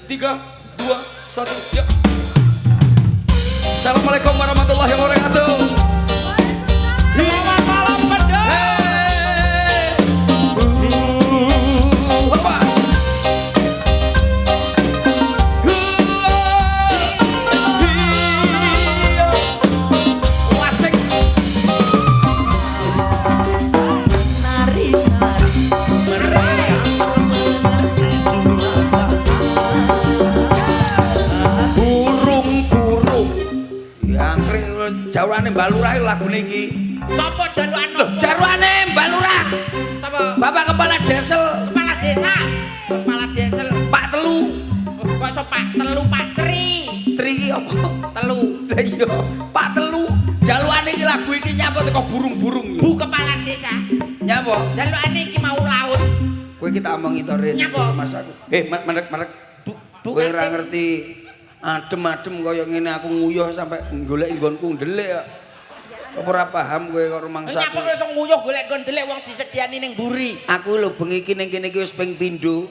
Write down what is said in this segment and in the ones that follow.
3, 2, 1, yuk. Assalamualaikum warahmatullahi wabarakatuh. Selamat malam Pendam. Bapak. Wasik. Burung-burung yang jawane Mbak Lurah lagune iki. Sopo jalukan Loh, jaruane Mbak Lurah. Sopo? Bapak Kepala Desel, Kepala desa. Kepala desa. Pak Telu. Kok so Pak Telu Pak Tri. Tri iki apa? Telu. Lah iya, Pak Telu. Jaluane iki lagu iki nyapa teko burung-burung. Bu kepala desa. Nyapa? Jalukane iki mau laut. Kowe iki tak omongi to Rin. Nyapa? Mas aku. Marek-marek. Kowe Bukan ora ngerti adem-adem kaya ngene aku nguyuh sampe golek nggonku ndelik kok. Apa ora paham kowe kok rumangsa. Nyapa wis nguyuh golek gondelek wong disediani ning mburi. Aku lho bengi iki ning kene iki wis ping pindho.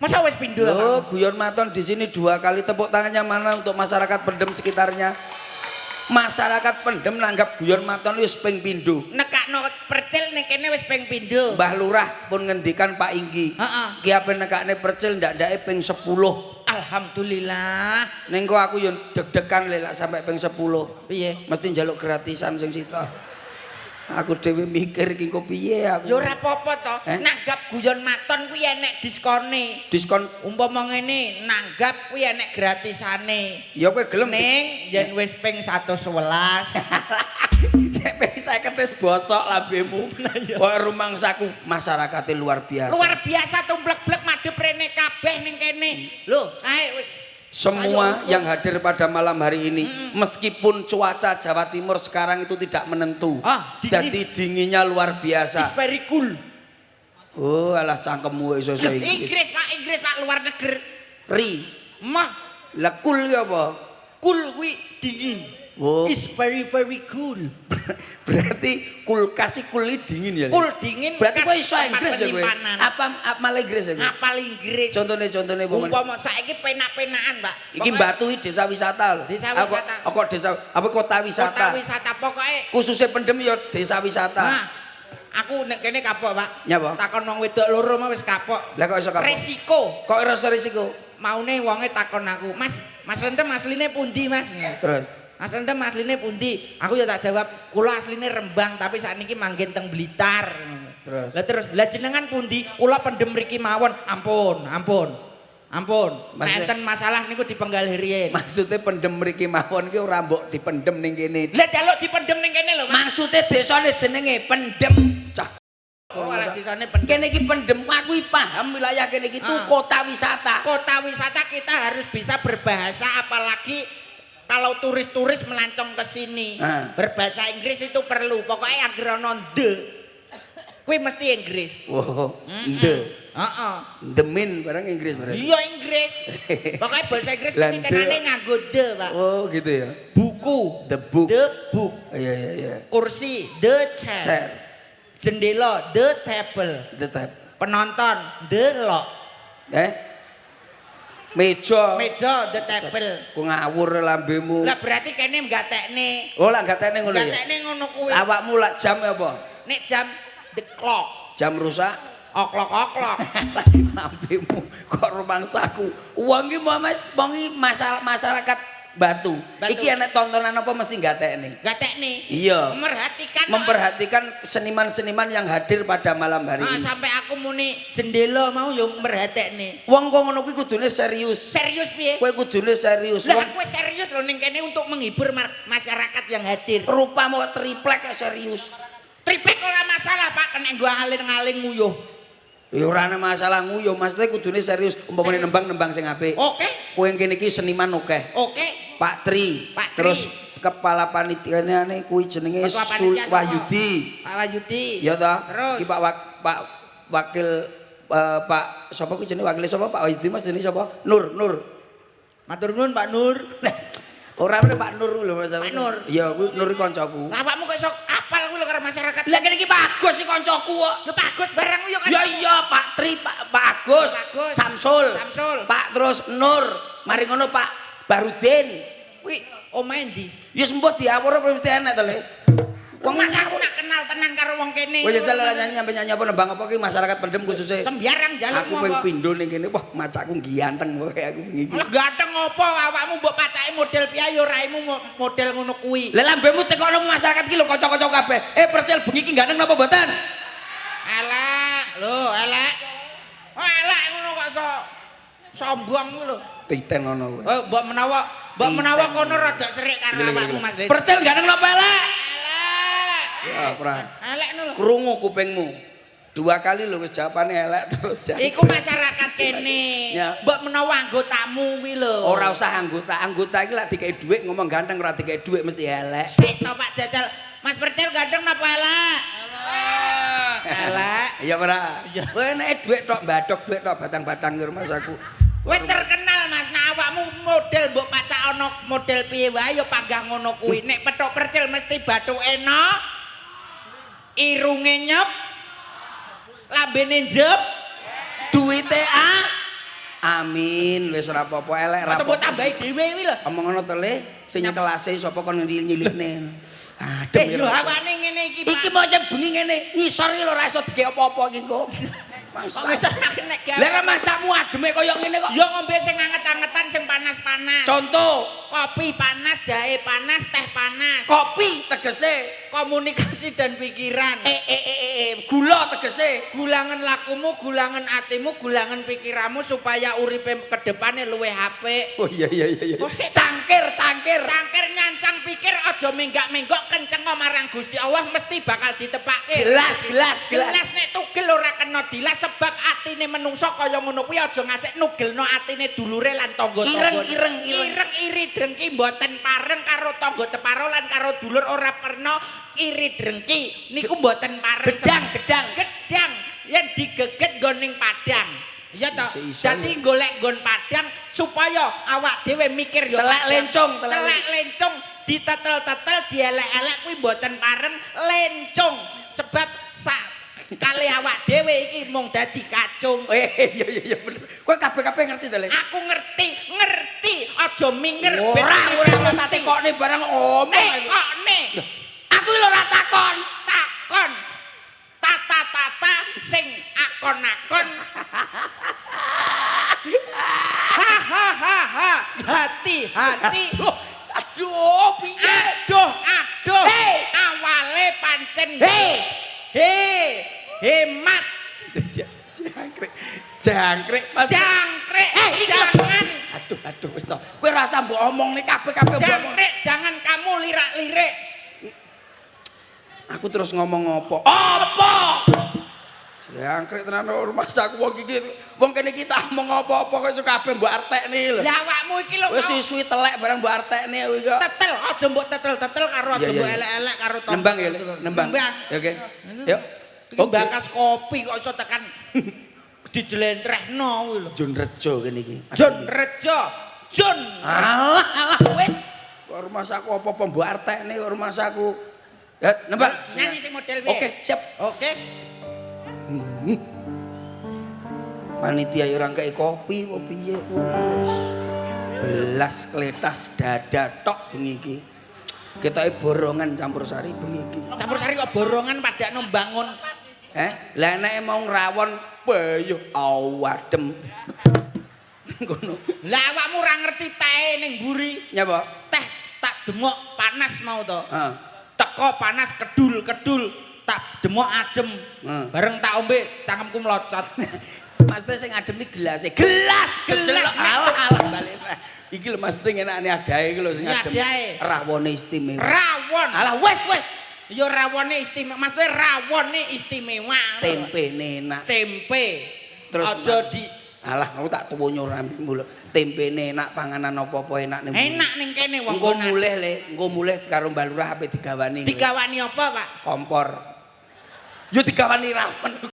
Masa wis pindho Loh, guyon maton di sini 2 kali, tepuk tangannya mana untuk masyarakat Pendem sekitarnya. Masyarakat Pendem nanggap guyon maton wis ping pindho. nekakno percil ning kene wis ping pindho. Mbah Lurah pun ngendikan Pak Inggi. Heeh. Ki ape nekakne percil ndak-ndake ping 10. Alhamdulillah. Ning kok aku yo deg-degan lek sampai ping 10. Piye? Mesti njaluk gratisan sing sita. Aku dhewe mikir iki kok piye aku. Ya ora apa-apa to. Eh? Nanggap guyon maton kuwi enek diskone. Diskon Umpama ngene, nanggap kuwi enek gratisane. ya kowe gelem. Ning yen wis ping 111. Nek ping 50 wis bosok lambemu. Kok rumangsaku masyarakate luar biasa. Luar biasa tumblek-blek madhep rene kabeh ning kene. Lho, ae wis Semua yang hadir pada malam hari ini, meskipun cuaca Jawa Timur sekarang itu tidak menentu, dingin. jadi dinginnya luar It's biasa. very cool. Oh, alah cangkemmu iso-iso Inggris. Inggris Pak luar negeri. Ri, Mah lah cool ya apa? cool kuwi dingin. Oh, It's very cool. berarti kulkas kuli dingin ya? Cool dingin. Berarti kowe iso tempat Inggris ya kowe? penyimpanan. Apa malah Inggris ya kowe? Ngapal Inggris. Contohnya apa? Umpama saiki penak-penakan, Pak. Iki Batu iki desa wisata lho. Desa wisata. Apa desa apa kota wisata? Kota wisata pokoke. Khususnya Pendem ya desa wisata. Nah, aku nek kene kapok, Pak. Nyapa? Takon wong wedok loro mah wis kapok. Lah kok iso kapok? Resiko. Kok rasa risiko? Maune wonge takon aku, "Mas, Mas Rendem asline pundi, Mas?" Terus Mas Rendem asline pundi? Aku ya tak jawab, "Kula asline Rembang, tapi sakniki manggen teng Blitar." Lah jenengan pundi? Kula Pendem mriki mawon. Ampun. Enten masalah niku dipenggal riyen. maksudnya Pendem mriki mawon ki ora mbok dipendem ning kene. Lah jaluk dipendem ning kene lho, Mas. Maksudnya desane jenenge Pendem. Cah. Oh, ala disane Pendem. Kene iki Pendem, aku paham wilayah kene iki itu kota wisata. Kota wisata kita harus bisa berbahasa, apalagi kalau turis-turis melancong ke sini. Berbahasa Inggris itu perlu. Pokoknya anggere ono de. Kuwi mesti Inggris. Oh, the. Heeh. The min barang Inggris berarti. Iya Inggris. Pokoknya bahasa Inggris Lan mesti tenane nganggo de, Pak. Oh, gitu ya. Buku, The book. the book. Iya. Kursi, the chair. Chair. Jendela, the table. The type. Penonton, the lock. Meja. Meja, the table. Ku ngawur lambemu. Lah berarti kene nggatekne. Oh, lah gatene ngono ya. Nggatekne ngono kuwi. Awakmu lak jam apa? Nek jam the clock. Jam rusak. Oklok-oklok. Lambemu kok rumangsaku. Wong iki masyarakat Batu. Iki enek tontonan apa mesti gatekne? Gatekne. Iya. Memperhatikan seniman-seniman yang hadir pada malam hari ini. sampai aku muni jendela mau yo merhatekne. Wong kok ngono kuwi kudune serius. Serius piye? Kowe kudune serius. Lah kowe serius lho ning kene untuk menghibur masyarakat yang hadir. Rupamu triplek serius. Triplek ora masalah, Pak, kena gua ngaling-ngaling nguyuh. Ya ora ana masalah nguyuh, maksudnya kudune serius. Umpamane nembang-nembang sing apik. Oke. Kowe kene iki seniman akeh. Oke. Pak Tri. Pak Tri. Terus kepala panitiane kuwi jenenge Ketua panitia Wahyudi. Pak Wahyudi. Ya toh? Terus Iki Pak Wakil Pak sapa kuwi jenenge wakile sapa? Pak Wahyudi Mas jenenge sapa? Nur. Matur nuwun Pak Nur. Ora meneh Pak Nur lho Mas. Pak Nur. Iya kuwi Nur kancaku. Lah awakmu kok iso apal kuwi lho karo masyarakat. Lah kene iki Pak Agus si kancaku kok. Lho Pak Agus barang yo kan. Ya iya Pak Tri, Pak Agus, Samsul, Pak terus Nur, mari ngono Pak Barudin. Kuwi omahe ndi? Ya sembuh diawur mesti enak to, Le. Wong masa aku nak kenal tenan karo wong kene. Wis jajal nyanyi apa nembang apa ki masyarakat Pendem khususnya. Sembarang jaluk aku ping pindho ning kene wah macaku ganteng pokoke aku iki. Lah ganteng opo awakmu mbok pacake model piye yo raimu model ngono kuwi. Lah lambemu tekono masyarakat ki lho kanca-kanca kabeh. Percil bengi ki ganteng napa mboten? Elek, lho elek. Oh elek ngono kok sombong lho. Titen ngono kowe. Oh mbok menawa kono rada serik karo awakmu Mas. Percil ganteng napa elek? Ya, ora. Elek lho. Krungu kupingmu. 2 kali lho wis jawabane elek terus. Iku masyarakat kene. Ya. Mbok menawa anggotamu kuwi lho. Ora usah anggota iki lak dikei dhuwit ngomong ganteng ora dikei dhuwit mesti elek. Sik to Pak Jajal. Mas Percil ganteng napa elek? Elek. Iya ora? Kowe nek dhuwit tok mbadhok dhuwit tok batang-batang karo Mas aku. Wis terkenal Mas, nah awakmu model mbok pacak ana model piye wae ya panggah ngono kuwi. Nek petok Percil mesti bathuke eno. Irunge nyep. Lambene njep. Duwite amin wis ora apa-apa elek ra. Masa mbok tambahi dhewe kuwi lho. Omong ngono to Le, sing nyekelase sapa kon nyilikne. Adem yo awane ngene iki Pak. Iki mau jam bengi ngene, ngisor iki lho ora iso dige apa-apa iki kok. Kok wis nek gawe. Lah masamu ademe kaya ngene kok. Yo ngombe sing anget-angetan sing panas-panas. Contoh, kopi panas, jahe panas, teh panas. kopi tegese Komunikasi dan pikiran. gula tegese Gulangan lakumu, gulangan atimu, gulangan pikiranmu supaya uripe ke depane luwih apik. Oh iya. Kok sik Cangkir. cangkir nyancang pikir aja menggak-menggok kenceng marang Gusti Allah mesti bakal ditepake. Gelas nek tugel ora kena dilas sebab atine menungso kaya ngono kuwi aja ngasik nugelno atine dulure lan tangga-tangga. Ireng iri drengki mboten pareng karo tangga teparo lan karo dulur ora perno iri drengki niku mboten pareng. Gedang yen digeget nggo ning padang. Ya toh. Dadi golek nggon padang supaya awak dhewe mikir yo telek lencong ditetel-tetel dielek-elek kuwi mboten pareng lencong sebab sak kali awak dhewe iki mung dadi kacung. Iya bener. Kowe kabeh ngerti to Le? Aku ngerti aja minger ora takokne barang omong. Tekokne. Aku lho ora takon. Tata sing akon-akon. Ha. Hati-hati. Aduh, piye? Aduh. Hei. Awale pancen. Hemat. Jangkrik. Jangan. Aduh wis to. Kowe rasa mbok omongne kabeh mbok omong. Jangan kamu lirak-lirik. Aku terus ngomong apa? Jangkrik tenan rumah saku wong iki. Wong kene iki tak omong apa-apa kok iso kabeh mbok artekne lho. Lah awakmu iki lho. Wis suwi telek barang mbok artekne kuwi kok. Tetel aja mbok tetel karo aja mbok elek-elek karo to. Nembang ya, nembang. Oke. Yuk. Iki bakas kopi kok iso tekan dijlentrehno kuwi lho. Jun Rejo kene iki. Jun. Alah wis. Rumah saku apa-apa mbok artekne rumah saku. Ya, nembang. Nyanyi sing model piye? Oke, siap. Oke. Panitia orang kayak kopi piye belas kletas dada tok bengi iki. Ketoke borongan campur sari bengi iki. Campur sari kok borongan padakno bangun. Lah nek mau rawon bayo awadem. Ngono. Lah awakmu ora ngerti teh ning mburi. Nyapa? Teh tak demok panas mau to. Teko panas kedul tak demok adem. Bareng tak ombe cangkemku mlocot. Maksudnya sing adem iki gelas kecelok alah balik. Iki lho maksudnya ngenakne adahe iki lho sing adem. Rawone istimewa. Rawon. Alah wes. Ya rawone istimewa. Maksudnya rawone istimewa. Tempene enak. Tempe. Terus aja di alah aku tak tuwonyo rambingmu lho. Tempene enak, panganan apa-apa enak ning. Enak ning kene wong. Engko mulih karo Mbak Lurah ape digawani. Digawani apa, Pak? Kompor. Yo digawani rawon.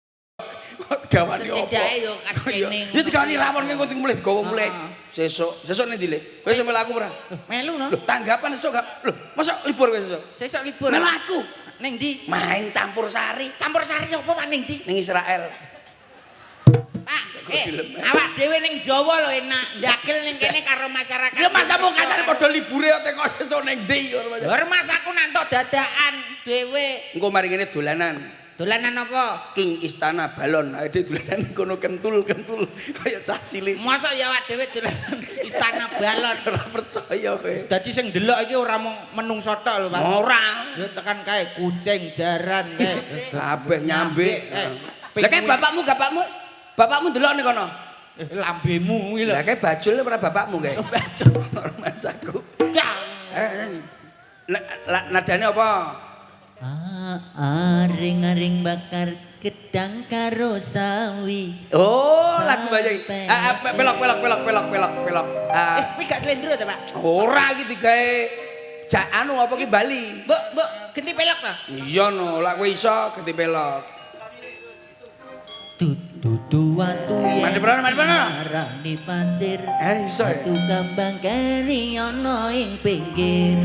Digawani apa? Setidake yo kene. Yo digawani rawon engko mulih digawa mulih. Sesuk ning ndi Le? Kowe iso melu aku ora? Melu no. Lho, tanggapan sesuk gak? Lho, mosok libur kowe sesuk? Sesuk libur. Melu aku. Ning ndi? Main campur sari. Campur sari apa Pak ning ndi? Ning Israel. Pak, awak dhewe ning Jawa lho enak. Ndagel ning kene karo masyarakat. Ya masa mung kacane padha libure teko sesuk ning ndi. Hormat aku nantok dadakan dhewe. Engko mari ngene dolanan. Dolanan apa? King Istana Balon. Ayo dolanan kono kentul-kentul kaya cah cilik. Mosok ya awak dhewe dolanan Istana Balon. Ora percaya kowe. Dadi sing ndelok iki ora mung menungso tok lho, Pak. Ora. Ya tekan kae kucing, jaran kae. Kabeh nyambik. Lah kae Penguin. bapakmu ndelok ning kono. Lambemu kuwi lho. Lah kae bajul ora bapakmu kae. Mas aku. Nadane apa? Aring-aring bakar gedang karo sawi. Oh, lagu Bayang. Pelok. Kuwi gak slendro ta, Pak? Ora iki digawe jak anu apa ki Bali. Mbok genti pelok ta? Iya no, lak kowe iso genti pelok. Dudu watu ya. Mandi prono. Arang di pasir. Iso. Satu kambang keri ono ing pinggir.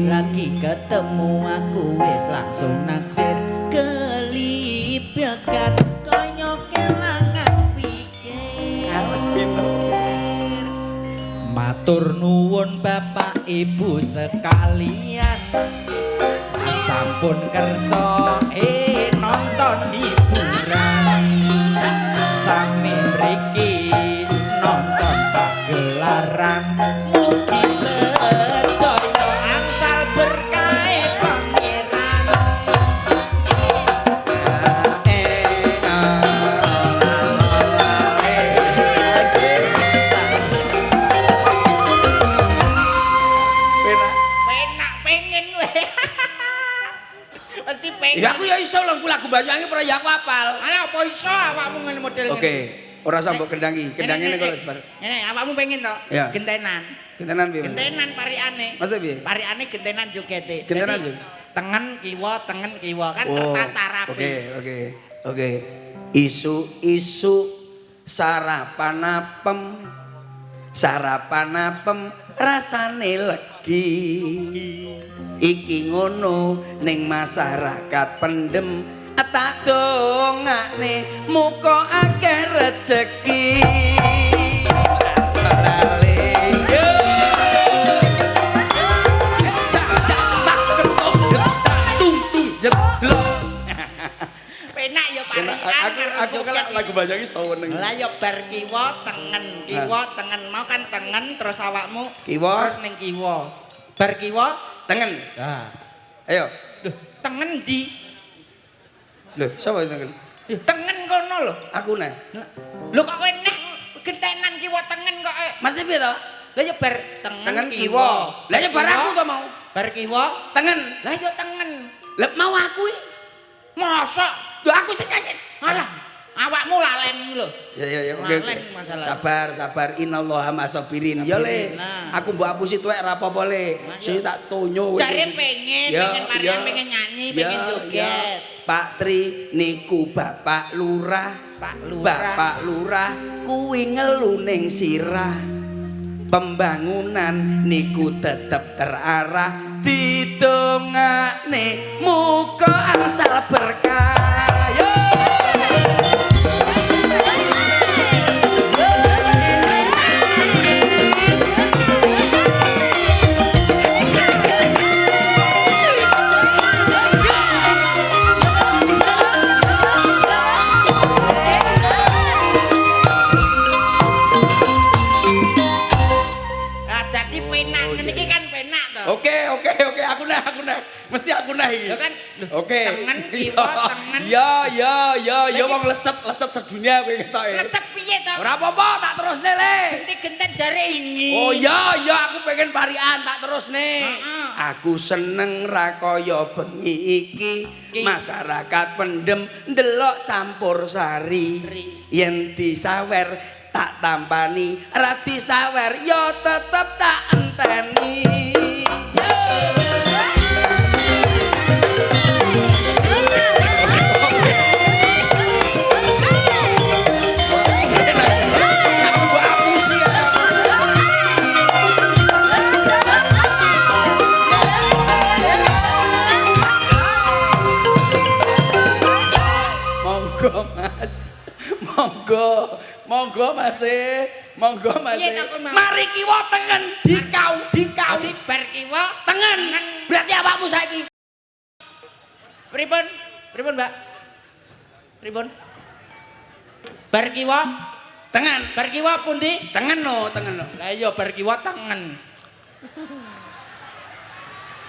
Lagi ketemu aku wis langsung naksir. Kelipyakan kaya kelangan pikir. Matur nuwun Bapak Ibu sekalian. Sampun kersa nonton hiburan. Sami mriki nonton pagelaran. Mugi sedaya angsal berkah pangeran. Penak pengen weh. Pasti pengen. Ya aku ya iso lagu Banyuwangi ora ya aku hafal. Alah apa iso awakmu ngene model ngene. Oke, ora sampe kendangi. Kendangane kok sebar. Ngene awakmu pengen to? Ya. Gentenan. Gentenan piye? Gentenan pariane. Masa piye? Pariane gentenan jogete. Gentenan Jadi, juga? tengen kiwa kan Oh, tertata rapi. Oke. Isu-isu sarapan apem rasane legi. Iki ngono ning masyarakat pendem tak dongakne muga akeh rejeki. Penak ya parian. Aku kan lagu Banyuwangi seneng. Lah ya bar kiwa tengen mau kan tengen terus awakmu Kiwa. terus ning kiwa. Bar kiwa Tengen. nah. Ayo. Loh, tengen di. Lho, sapa tengen? Tengen kono lho. Aku nah. Lho kok kowe neh gentenan kiwa tengen kok. Masih piye to? Lah ya bar Tengen kiwa. Lah ya bar aku to mau. Bar kiwa Tengen. lah ya tengen. Lah mau aku iki. Mosok Lho aku sing nyanyi. alah awakmu lalen lho. Ya oke. Lalen masalah. Sabar. Innallaha masabirin. Ya le. Nah. Aku mbok apusi tuwek ra apa-apa le. Sing tak tonyo. Jare pengen parian pengen nyanyi, pengen joget. Pak Tri niku Bapak Lurah. Bapak Lurah kuwi ngeluning sirah. Pembangunan niku tetep terarah. Didongakne muga angsal berkah. Yo. Dadi penak ngene iki kan penak to. Oke, aku nah. Mesti aku nah iki. Lho kan. Oke. Tengen kiwa tengen. Ya wong lecet sedunia kowe ketoke. Lecet piye to? Ora apa-apa, tak terusne le. Genti-genten jare ini. Oh ya, aku pengen parian tak terusne. Aku seneng ra kaya bengi iki. Masyarakat pendem ndelok campur sari. Yen disawer tak tampani, ra disawer ya tetep tak enteni. Monggo Mas. Monggo Mas. Piye to, Mas? Mari kiwa tengen dikau. Di bar kiwa Tengen. Berarti awakmu saiki. pripun? Pripun, Mbak? Pripun? Bar kiwa Tengen. bar kiwa pundi? Tengen no. Lah iya bar kiwa tengen.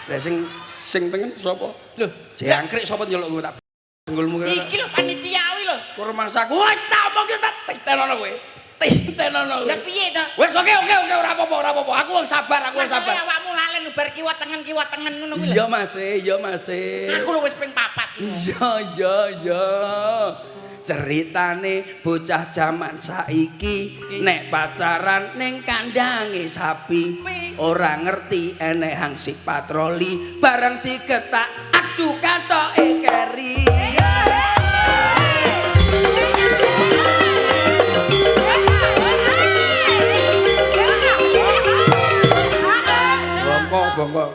Lah sing tengen sapa? Lho, Jangkrik sapa nyelukmu tak senggulmu kene. iki lho panitia kuwi lho. Kurmasaku wis tak omong ki tak titenono kowe. Titenono kowe. Lah piye to? Wis oke ora apa-apa. Aku wong sabar, aku wong sabar. Awakmu lalen bar kiwa tengen ngono kuwi lho. Iya Mas. Aku lho wis ping 4. Iya. Ceritane bocah jaman saiki nek pacaran ning kandange sapi ora ngerti enek hangsik patroli bareng diketak aduh katoke keri. Bongko.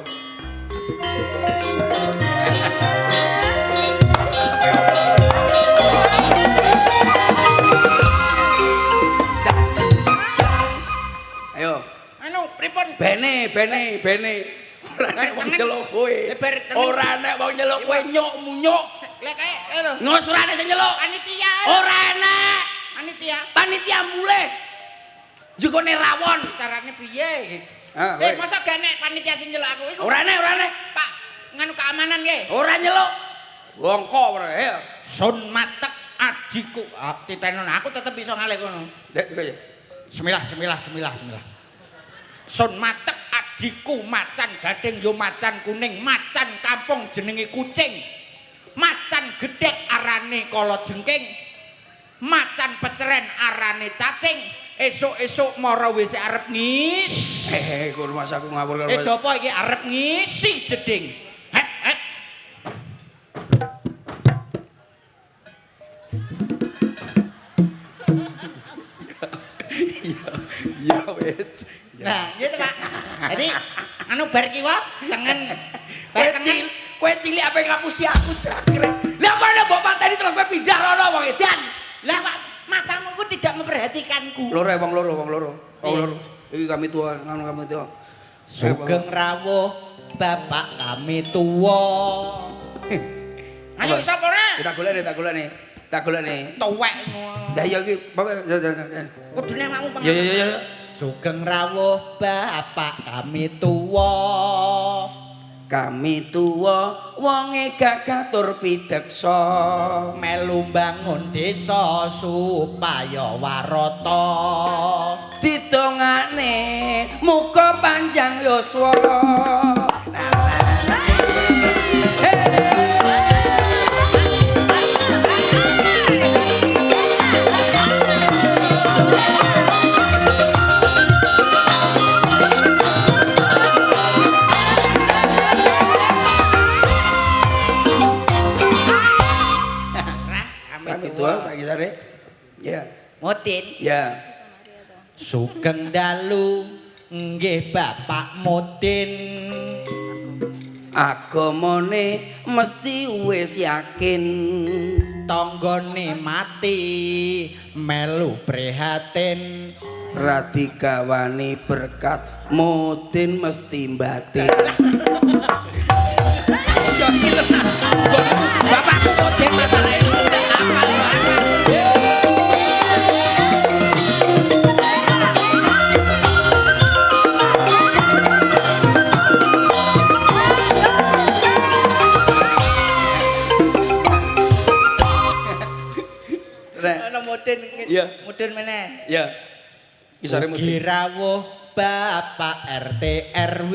Ayo. Anu pripun? Bene. Ora nek wong nyeluk kowe. Ora nek wong nyeluk kowe nyuk-munyuk. Lek kae lho. Ngos ora nek sing nyeluk. Panitia. Ora enak. Panitia mulih. Jukone rawon. carane piye? Ah, Masa gak nek panitia sing nyeluk aku iku. ora enak. Pak, nganu keamanan nggih. Ora nyeluk. Wongko ora. Sun matek ajiku. Titenon aku tetep bisa ngalih kono. Dek kowe. Bismillah. Sun matek ajiku macan gading yo macan kuning, macan kampung jenenge kucing. Macan gedhek arane kala jengking. Macan peceren arane cacing. Esuk-esuk mara wis arep ngis. Kurmas aku ngawur karo. Jopo iki arep ngisi jeding. Het. Ya wis. Nah, gitu Pak. Jadi anu bar kiwa tengen. Kowe cilik ape ngapusi aku jangkrik. Lah kok nek mbok pateni terus kowe pindah rono wong edan. Lah Pak, matamu ku tidak memperhatikanku. Wong loro. Iki kami tua, kami tua. Sugeng rawuh bapak kami tuwa. Ayo sapa ora? Tak golekne. Tuwek. Lah iya iki, Kudune awakmu pengen. Ya. Sugeng rawuh bapak kami tuwa. Kami tuwa wonge gak katur pideksa. Melu bangun desa supaya warata. Ditongane muka panjang yuswa. Kami tua saiki sare. Ya. Mutin. Ya. Sugeng dalu nggih Bapak Mutin. Agamane mesti wis yakin. Tanggane mati melu prihatin. Radigawani berkat Mutin mesti batin. Bapakku Mutin masalah ini udah apal. Ana Mutin. Iya. Mutin meneh. Ya. Isare Mutin. Rawuh Bapak RT RW.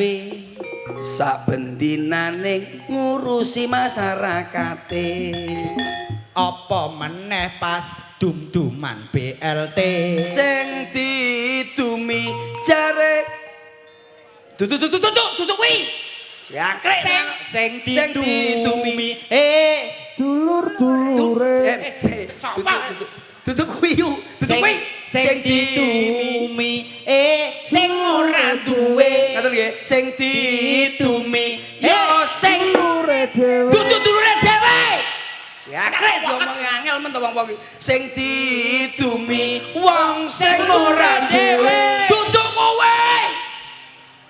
Saben dinane ngurusi masyarakate. Apa meneh pas dum-duman BLT. Sing didumi jare tutuk kuwi. Jangkrik Sing didumi dulur-dulure. Tutuk kuwi. Sing didumi sing ora duwe. Ngaten nggih, sing didumi ya sing dulure dhewe. Tutuk dulure dhewe. Akhire diomongi angel men to wong-wong iki. Sing didumi wong sing ora dhewe. Duduk kowe.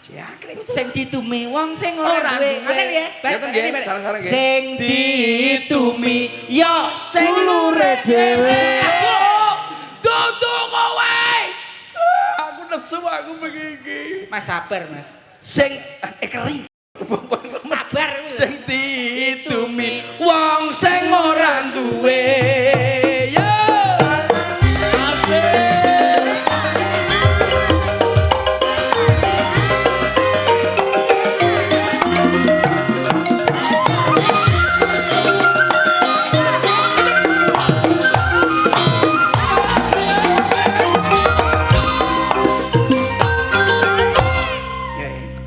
Jangkrik sing ditumi wong sing ora duwe. Ngoten ya. Ngoten nggih, sareng-sareng nggih. Sing ditumi ya sing lure dhewe. Duduk kowe. Aku nesu aku begini. Mas sabar, Mas. Sing keri. Sabar. Sing ditumi wong sing ora duwe. Yo. Asik.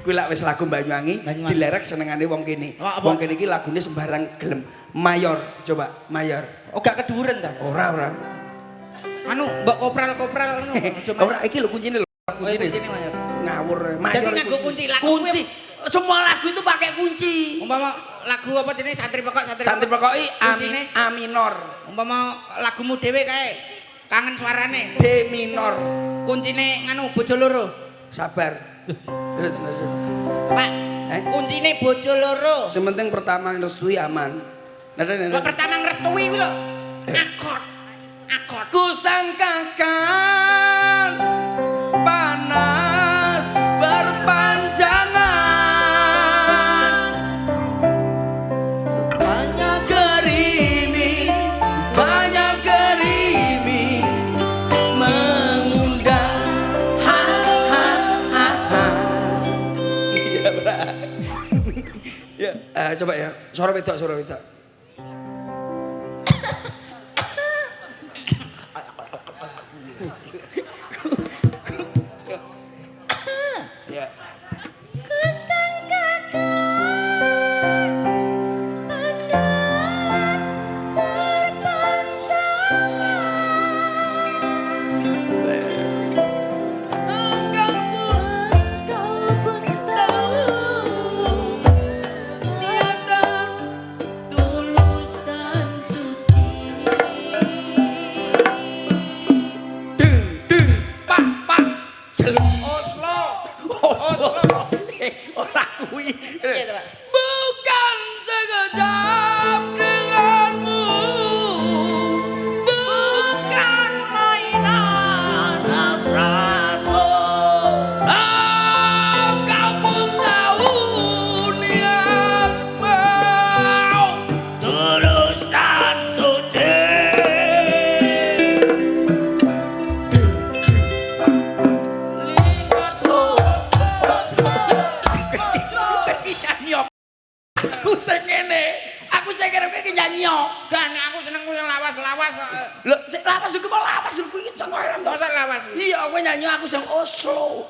Kuwi lak wis lagu Banyuwangi dilerek senengane wong kene. Wong kene iki lagune sembarang gelem. Mayor, coba mayor. Oh gak keduren ta? Ora. Anu mbok kopral-kopral ngono. Ora iki lho kuncine lho. Kuncine mayor. Ngawur. Mayor. Jadi nganggo kunci lagu. Kunci. Semua lagu itu pakai kunci. Umpama lagu apa jenenge santri pekok Santri pekoki A minor. Umpama lagumu dhewe kae kangen suarane D minor. Kuncine nganu bojo loro. Sabar. Pak, kuncine bojo loro. Sing penting pertama ngrestui aman. Lah pertama ngrestui kuwi lho. Akord. Kusangkakan panas berpanjangan, banyak gerimis mengundang Iya, Bra. Ya, coba ya, suara wedok. Ya. Ora kuwi. Bukan sekejap denganmu, bukan mainan hasratku. Kau pun tahu niatmu tulus dan suci. Aku sing kene iki nyanyi yo. Kan aku seneng lawas-lawas. Lho, sik lawas iki mau lawas lho iki cengkoran to. Masa lawas. Iya, kowe nyanyi aku sing Oslo.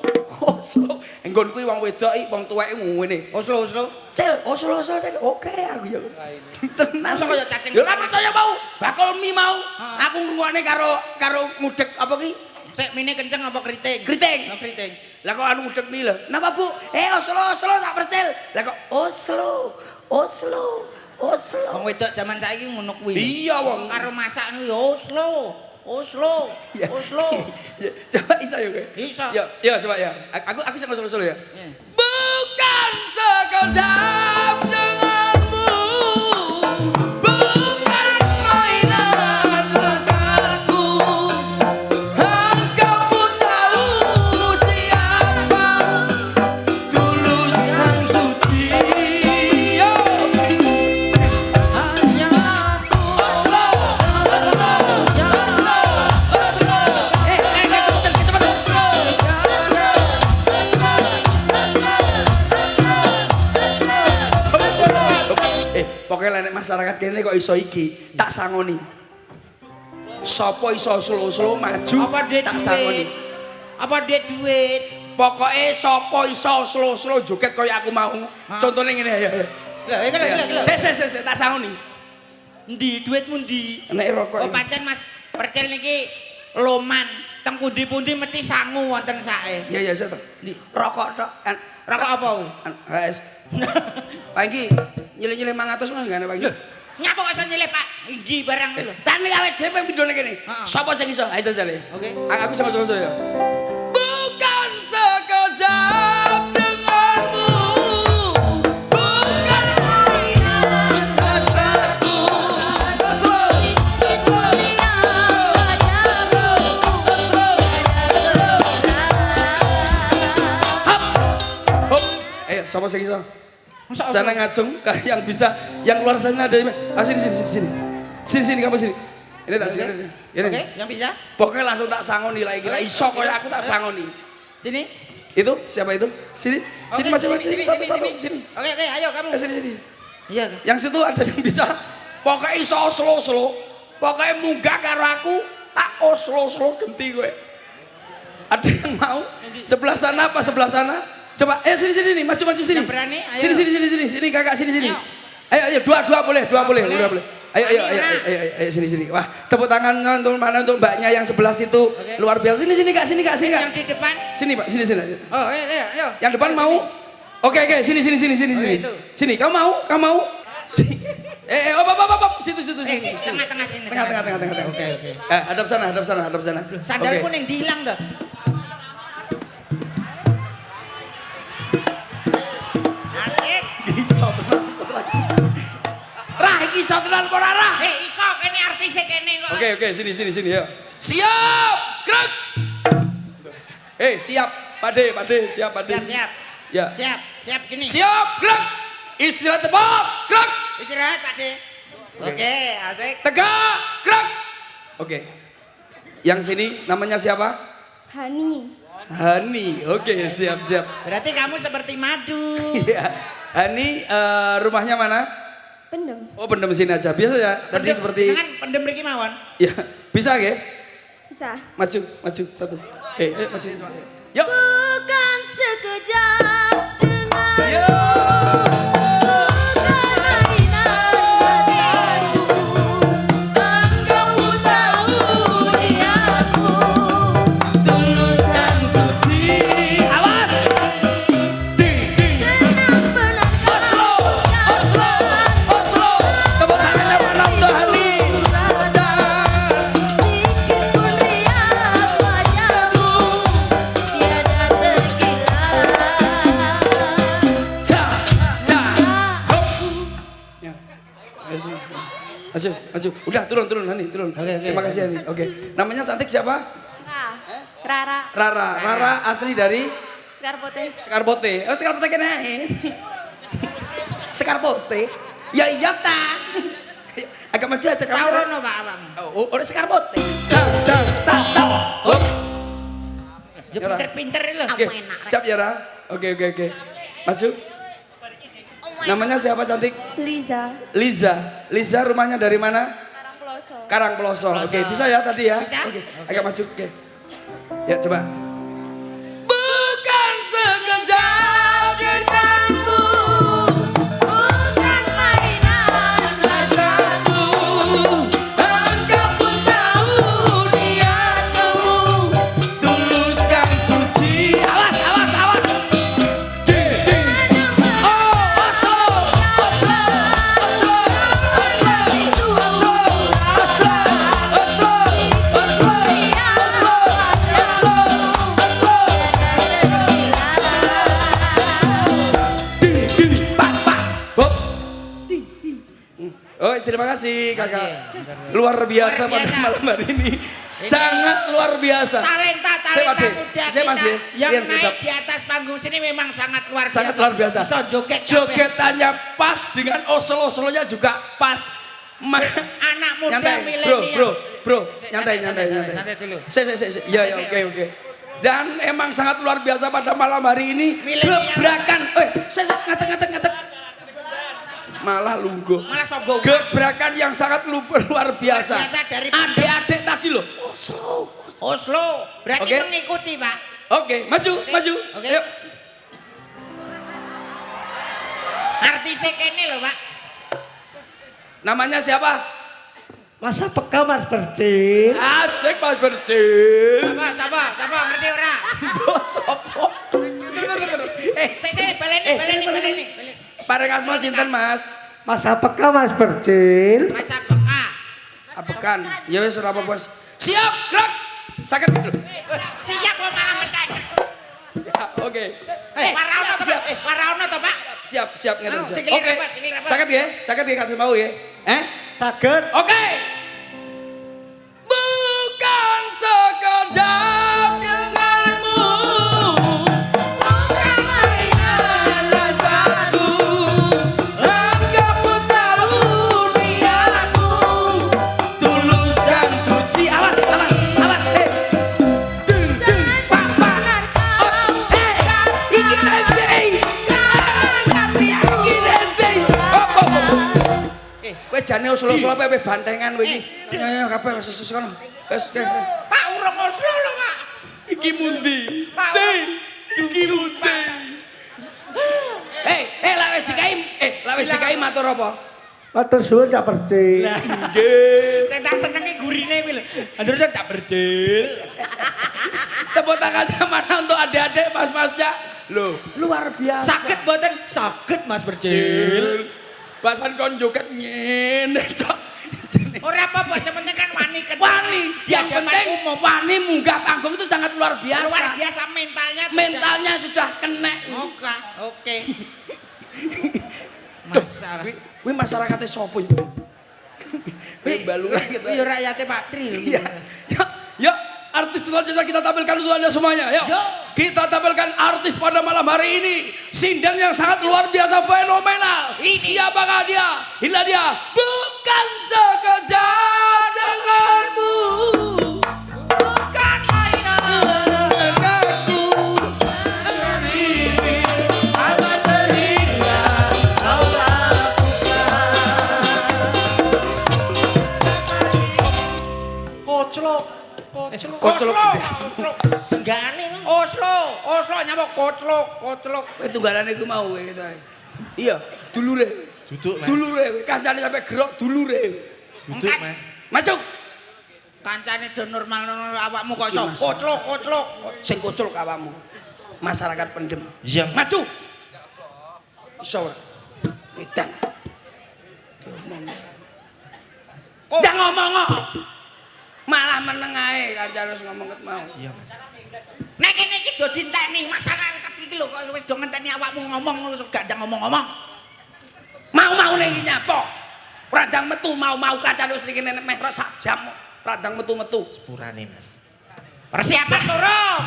Enggon kuwi wong wedok iki wong tuweke ngene. Oslo. Cil, Oslo cil. Oke aku ya. Tenan. Masa kaya cacing. Yo ora percaya mau. Bakul mie mau. Aku ngrungokne karo ngudeg apa ki? Sik mine kenceng apa keriting? Keriting. Oh, keriting. Lah kok anu ngudeg mie lho. Napa Bu? Oslo tak percil. Lah kok Oslo. Wong wedok zaman saiki ngono kuwi. Iya wong karo masak niku ya Oslo. Ya, coba iso ya kowe. Iso. Ya coba ya. Aku sing Oslo ya. Bukan sekejap denganmu, bukan mainan hasratku. Engkau pun tahu siapa tulus dan suci. Pokoknya nek masyarakat kene kok iso iki, tak sangoni. Sopo iso slow maju, apa dia tak sangoni. Apa dia duit? Pokoknya sopo iso slow joget kaya aku mau. Contohnya ngene ya. Lah iki lho. Sik tak sangoni. Endi duitmu ndi? Nek rokok. Oh pancen Mas percil niki loman. Teng pundi-pundi mesti sangu wonten sae. Iya sik. Rokok tok. Rokok apa? Wes. Pak iki nyilih-nyilih 500 mah ngene Pak iki. Nyapa kok iso nyilih, Pak? Iki barang lho. Tani awake dhewe ping pindho kene. Sapa sing iso? Ayo jajal. Oke. Aku sama-sama ya. Bukan sekejap denganmu. Bukan mainan hasratku. Ayo, sapa sing iso? Sana ngacung yang bisa, yang luar sana ada. Sini kamu sini. Ini tak juga. Oke, yang bisa. Pokoknya langsung tak sangoni lagi kira iso koyo aku tak sangoni. Sini. Itu siapa itu? Sini. Sini masing-masing satu-satu sini. Oke, ayo kamu. Sini. Iya. Yang situ ada yang bisa. Pokoknya iso slow. Pokoknya munggah karo aku tak slow genti kowe. Ada yang mau? Sebelah sana apa sebelah sana? Coba, sini, maju sini. Yang berani, ayo. Sini kakak, sini. Ayo, dua boleh. Ayo, sini. Wah, tepuk tangan untuk mbaknya yang sebelah situ. Okay. Luar biasa. Sini kak. Yang di depan. Sini pak, sini. Oh, ayo. Yang depan mau? Oke, sini. Itu. Sini, kamu mau? Sini. Situ. Tengah ini. Tengah. Oke. Hadap sana. Sandalku yang dihilang dah. Asik. Iso tenan apa ora Rah? Iso kene artise kene kok. Oke, sini ya. Siap, gerak. Siap, Pade, siap Pade. Siap. Ya. Siap gini. Siap, gerak. Istirahat tepat, gerak. Istirahat, Pade. Oke, asik. Tegak, gerak. Oke. Yang sini namanya siapa? Hani. Oke, siap. Berarti kamu seperti madu. Iya. Hani rumahnya mana? Pendem. Oh, pendem sini aja. Biasa ya. Tadi seperti Jangan pendem mriki mawon. Ya, bisa nggih? Bisa. Maju satu. Ayo maju. Yuk. Bukan sekejap dengan Yo. Maju. Udah turun Hani, turun. Oke. Terima kasih Hani. Oke. Namanya cantik siapa? Rara. Rara asli dari Skarpote. Sekarpote. Oh, Sekarpote kene. Sekarpote. Ya iya ta. Agak maju aja kamu. Taurono Pak awakmu. Oh, ora Sekarpote. Tak. Hop. Ya pinter-pinter lho. Oke. Siap ya, Ra? Oke. Maju. Namanya siapa cantik? Liza rumahnya dari mana? Karangploso. Oke, bisa ya tadi ya? Bisa. Oke. Agak maju. Oke. Ya, coba. Bukan sekejap denganmu. Bukan mainan hasratku. Engkau pun tahu niatmu. Tuluskan suci. Awas. Oh, terima kasih kakak. Luar biasa pada malam hari ini. Sangat luar biasa. Talenta muda kita yang Rian, naik di atas panggung sini memang sangat luar biasa. Sangat luar biasa. Bisa joget. Jogetannya pas dengan solo-solonya juga pas. Anak muda milenial. Bro, nyantai. Santai dulu. Ya, oke. Dan emang sangat luar biasa pada malam hari ini. Gebrakan. Ngatek. Malah lungguh. Malah sombong. Gebrakan yang sangat luar biasa. Dari adik-adik tadi loh. Oslo. Berarti Oke. mengikuti, Pak. Oke, maju. Oke. Yuk. Artisnya kene loh, Pak. Namanya siapa? Masa peka Mas Bercin? Asik Mas Bercin. Siapa? Ngerti ora? Sopo? Baleni. Pareng asma sinten Mas? Masa peka Mas Berjil. Masa peka. Abekan. Ya wis ora apa Bos. Siap, gerak. Sakit dulu. Siap kok malah mentek. Ya, oke. Waraono to, Pak? Waraono to, Pak? Siap ngeten siap. Sikile Oke. rapat, sikile rapat. Sakit ya? Sakit ya kasih mau ya? Saged. Oke. Bukan sekedar denganmu. Hanya satu. Engkau pun tahu niatku. Tulus dan suci. Awas. Iki nanti. Wes jane Oslo-Oslo pepe bantengan kowe iki. Ya kabeh wis sesono. Wis. Pak urung Oslo lho, Pak. Iki mundi. Pak. Iki mundi. Lah wis dikai matur apa? Matur suwun Cak Berjil. Nggih. Sing tak senengi gurine kuwi lho. Andur tak berjil. Tepuk tangan mana untuk adik-adik mas-masnya. Loh, luar biasa. Sakit mboten? Sakit Mas Berjil. Bahasan kon joget ngene tok. Ora apa-apa, sepenting kan wani kan. Wani, yang penting wani munggah panggung itu sangat luar biasa. Luar biasa mentalnya. Mentalnya sudah kena. Oke. Masalah. Kuwi masyarakatnya sopo iki? Kuwi balungan gitu. Kuwi rakyate Pak Tri lho. Iya. Yuk, artis selanjutnya kita tampilkan untuk Anda semuanya. Yuk. Kita tampilkan artis pada malam hari ini. Sinden yang sangat luar biasa fenomenal. Siapakah dia? Inilah dia. Bukan sekedar denganmu. Bukan hanya denganku. Apa sehingga kau Koclok. Senggane Oslo nyapa koclok. Kowe tunggalane iku mau kowe gitu. Iya, dulure. Duduk, Mas. Dulure, kancane sampe gerok dulure. Duduk, Mas. Masuk. Kancane do normal awakmu kok iso Iya, Mas. koclok. Sing koclok awakmu. Masyarakat pendem. Iya. Maju. Iso ora? Edan. Diomong. Jangan ngomong kok. Malah meneng ae kancane wis ngomong ket mau. Iya, Mas. Nek kene iki do dinteni masyarakat iki lho kok wis do ngenteni awakmu ngomong wis gak ndang ngomong-ngomong. Mau ning iki nyapa? Radang metu mau kancane wis iki nenek meh sak jam. Radang metu-metu. Sepurane, Mas. Persiapan loro.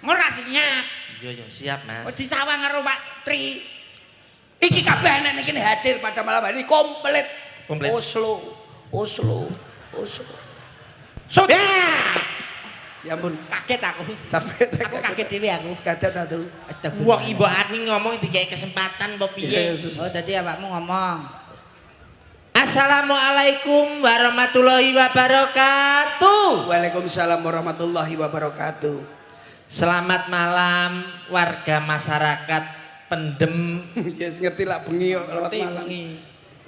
Ora siap. Iya, siap, Mas. Wis disawang karo Pak Tri. Iki kabeh nenek kene hadir pada malam hari ini komplit. Komplit. Oslo. Sudah. Ya ampun, Kaget aku. sampai Aku kaget dhewe aku. kaget atuh. Wong Ibu Ani ngomong dikei kesempatan apa piye? Yesus. Oh, dadi awakmu ngomong. Assalamualaikum warahmatullahi wabarakatuh. Waalaikumsalam warahmatullahi wabarakatuh. Selamat malam warga masyarakat Pendem. Yes ngerti lah bengi kok lewat malam.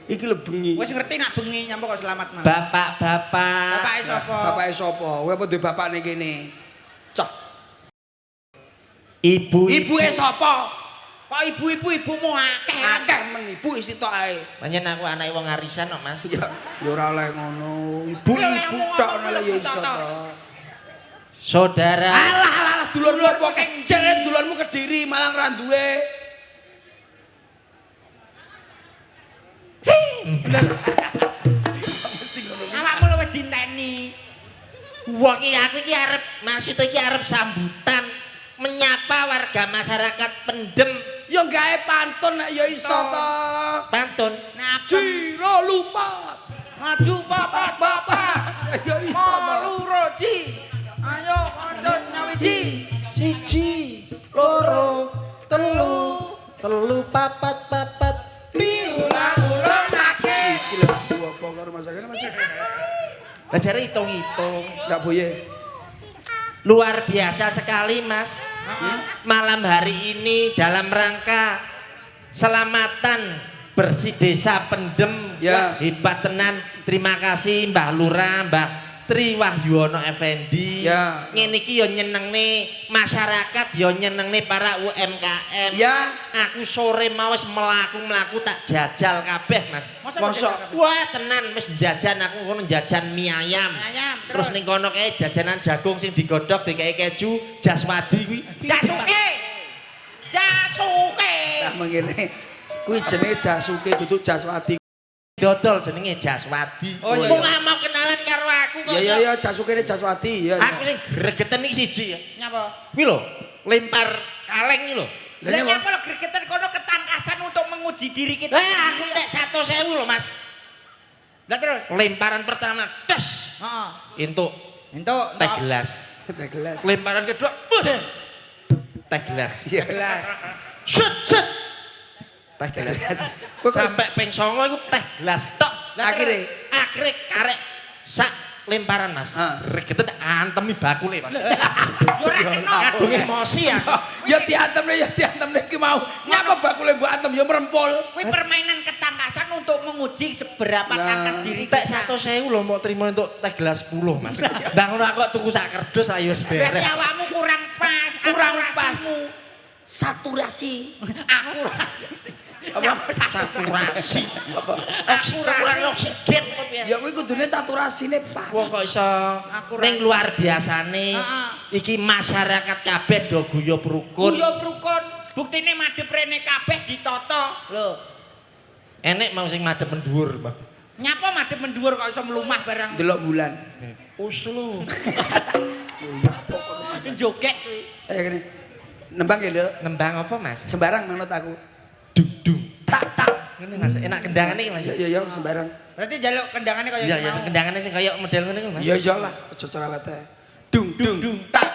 Iki lho bengi. Wis ngerti nak bengi nyampe kok selamat malam. Bapak-bapak. Bapake sapa? Bapake sapa? Kowe apa duwe bapakne kene? Cah. Ibu. Ibuke sapa? Kok ibu-ibumu akeh? Akeh men ibu isi tok ae. Panjen aku anake wong arisan kok, Mas. Ya ora oleh ngono. Ibu tok ana ya iso to. Saudara. Alah dulurmu apa sing jere dulurmu Kediri Malang ra duwe. Awakmu lu wis dinteni. Wong iki arep maksud iki arep sambutan menyapa warga masyarakat Pendem. Ya gawe pantun nek ya iso to. Pantun. Napa? Jiro lumat. Maju bapak-bapak. Ya iso to. Roji. Ayo kancut nyawiji. Siji, loro, telu, papat. Ulang-ulang nake. Iki lho dua pokok masakane masuk. Lah jare hitung-hitung. Enggak boye. Luar biasa sekali, Mas. Malam hari ini dalam rangka selamatan bersih desa Pendem. Ya. Wah, hebat tenan. Terima kasih Mbah Lurah, Mbah Tri Wahyono Effendi. Ya. Ngene iki ya nyenengne masyarakat, ya nyenengne para UMKM. Ya. Aku sore mau wis mlaku-mlaku tak jajal kabeh, Mas. Mosok. Wah, tenan wis jajan aku kono jajan mie ayam. Terus ning kono kae jajanan jagung sing digodhog dikei keju, jaswadi kuwi. Jasuke. Jasuke. Nah mengene kuwi jenenge Jasuke duduk Jaswadi. Dodol jenenge Jaswadi. Oh, iya, Kok iya. gak mau kenalan karo aku kok. Ya Jasuke ne Jaswadi ya. Aku sing gregeten iki siji ya. Nyapa? Kuwi lho, lempar kaleng iki lho. Lah Lah nyapa? nyapa lo gregetan kono ketangkasan untuk menguji diri kita. Aku tek 100.000 lho, Mas. Lah terus. Lemparan pertama, des. Heeh. Entuk Entuk teh gelas. Teh gelas. Lemparan kedua, des. Teh gelas. Iya. gelas. Set. Teh gelas. Sampai ping 9 iku teh gelas tok. Akhire karek sak lemparan, Mas. Regetet antemi bakule, Mas. Ora kena. Kadung emosi aku. Ya diantem iki mau. Nyapa bakule mbok antem ya merempul. Kuwi permainan ketangkasan untuk menguji seberapa tangkas diri Tek kita. 100.000 lho mau terima untuk teh gelas 10, Mas. Ndang ngono aku kok tuku sak kerdus ayo wis Berarti beres. awakmu kurang pas. Kurang pas. akurasimu. Saturasi. Saturasi. Kurang oksigen apa piye? Ya kuwi kudune saturasine pas. Wong kok iso ning luar biasane iki masyarakat kabeh do guyub rukun. Guyub rukun. Buktine madhep rene kabeh ditata. Lho. Enek mau sing madhep mendhuwur, Mbah. Nyapa madhep mendhuwur kok iso mlumah barang. Delok bulan. Uslu. Sing joget kuwi. Ayo kene. Nembang ya, Nduk. Nembang apa, Mas? Sembarang manut aku. Dung. Tak. Ngene Mas, enak kendangane iki, Mas. Ya sembarang. Berarti jaluk kendangane kaya Iya, kendangane sing kaya model ngene iki, Mas. Ya iyalah, aja cerewet ae. Dung. Tak.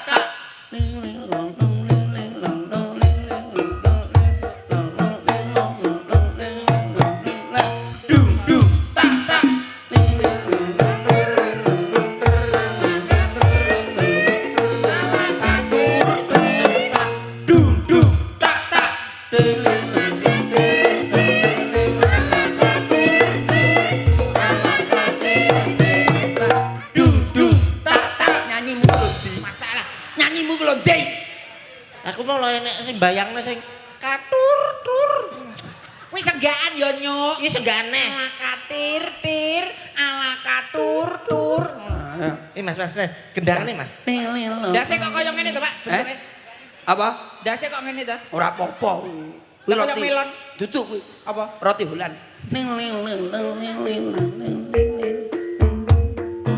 Nyanyimu lho, Di. masalah. Nyanyimu ku lho, Di. Aku mau lho enek sing bayangne sing katur. Kuwi senggaan ya, Nyuk. Iki senggane. Ala katir tir, ala katur tur. Ini Mas, kendangane Mas. Dase kok kaya ngene to, Pak? Bentuke. Apa? Dase kok ngene to? Ora apa-apa. Kuwi Kaya roti. melon. Duduk kuwi. Apa? Roti Hulan.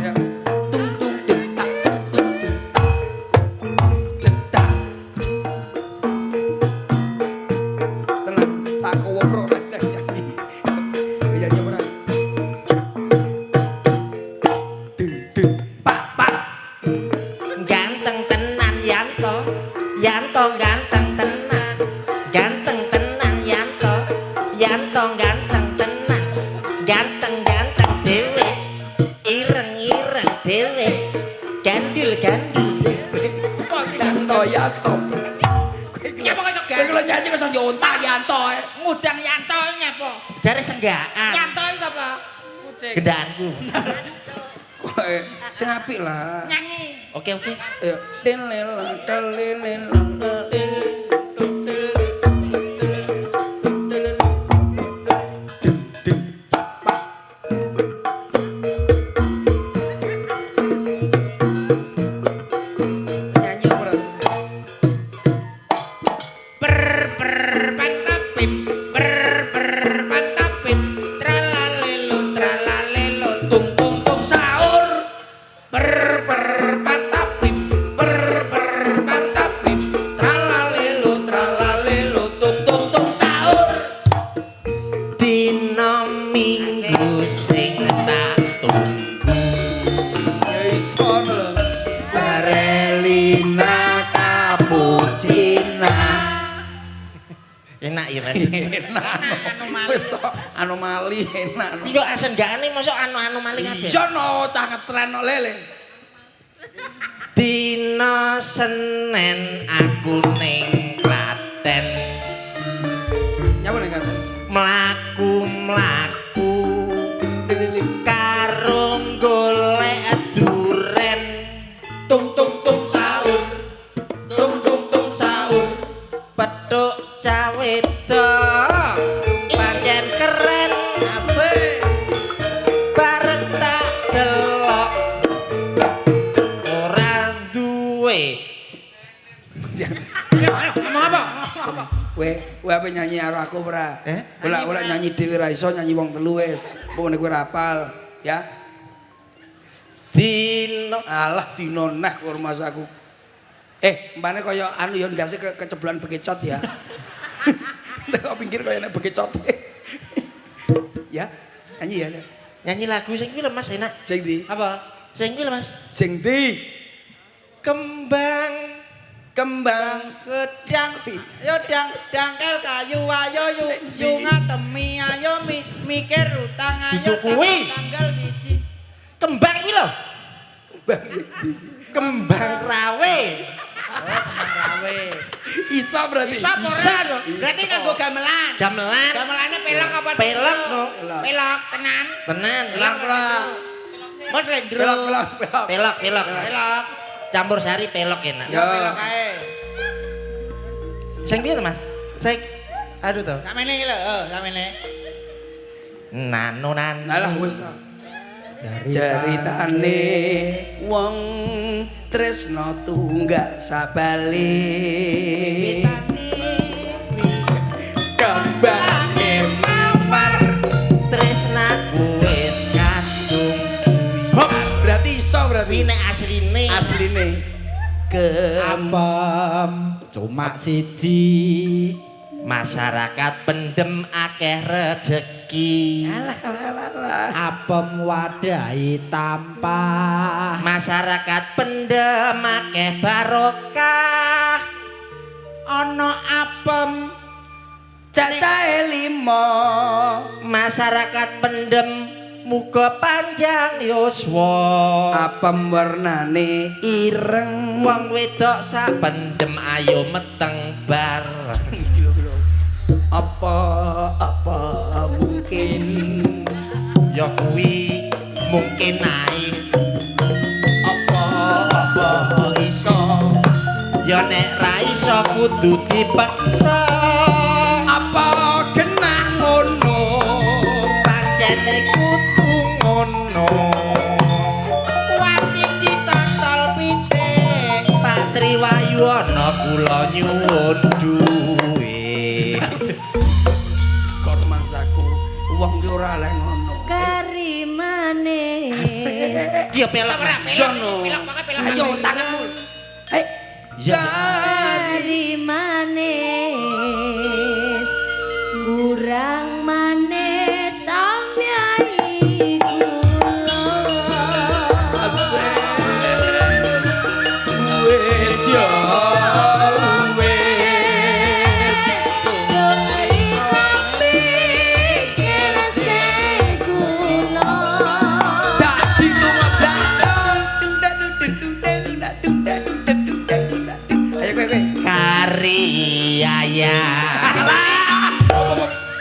Ya. Tung tung tung tak tung tung tak. Detak. Tenang, tak kowopro lah nyanyi. Nyanyi ora. Dung pak. Ganteng tenan Yanto. Yanto ganteng tenan. Ganteng tenan Yanto. Yanto ganteng tenan. Ganteng dhewe. Ireng dhewe. Gandul dhewe. Yanto. Nyapa kok iso Kowe kalau nyanyi kok iso nyontak Yanto. ngudang Yanto nyapa? Jare senggaan. Yanto iki apa? Kucing. Gendaanku. Kowe sing apik lah. Nyanyi. Oke. Ayo. Delel. Nyanyi ora? Pantapim, pantapim, tralalelo, Tung tung tung sahur. Pantapim. Pantapim. Tralalelo tung tung tung sahur. Dina minggu sing tak tunggu. Ya iso lho. Marelina cappuccina. Enak ya Mas. Enak. Wis to anomali enak. Iya senggaane mosok anu maling kabeh. Iya no cah ngetren no lele. Dina Senin aku ning Klaten. Nyapa ning kan? Mlaku karo golek Kowe apa nyanyi karo aku ora? Ora nyanyi dhewe ra iso, nyanyi wong telu wis. Pokoknya kowe rapal, ya. Dino Alah dino neh kurmas aku. Mbane kaya anu ya ndase keceblan bekecot ya. Nek kok pinggir kaya nek bekecot. Ya, nyanyi ya. nyanyi lagu sing kuwi lho Mas enak. Sing ndi? Apa? Sing kuwi lho Mas. Sing ndi? Kembang gedang yo dangkel kayu ayo yu ngatemi ayo mikir utang ayo tanggal siji. Kembang kuwi lho. Kembang rawe. Rawe. Iso berarti. Bisa dong. Berarti nganggo gamelan. Gamelane pelok apa? Pelok no. Pelok tenan. Pelak. Mas Lendro. Pelok. Campur sari pelok enak. Ya pelok ae. Sing piye to Mas? Sing aduh to. Samene iki lho, samene. Nanonan. Alah wis ta. Jaritane wong tresno tunggak sabale. Kembange mawar Tresnaku wis kadung. hop berarti iso berarti Nek asline. asline Apem cuma siji Masyarakat pendem akeh rejeki. apem wadahi tampah Masyarakat pendem akeh barokah. Ana apem cacahe 5 Masyarakat pendem muga panjang yuswa. apem warnane ireng Wong wedok sak pendem ayo meteng bar. apa mungkin Ya kuwi mungkin ae. apa iso Ya nek ra iso kudu dipaksa. apa kena ngono Pancene kudu ngono. wajib ditotol pitik. Pak Triwayana kula nyuwun duwe. kormasaku wong ki ora leh ngono Karimane Ya pelok jono Pelok pakai pelok. ayo tanganmu Ya. Karimanes kurang manis tamyai wis ya dadi ayo kowe Kari ayam.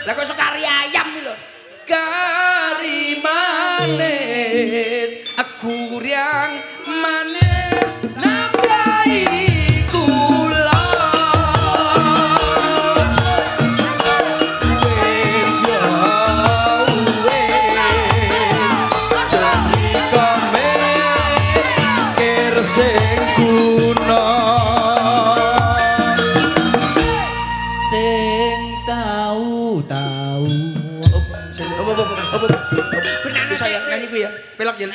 lah kok iso kari ayam iki lho kari manis aku yang manis nambahi kula wis yo dadi komer sing kuno sing tahu saya nyanyi gue ya pelok ya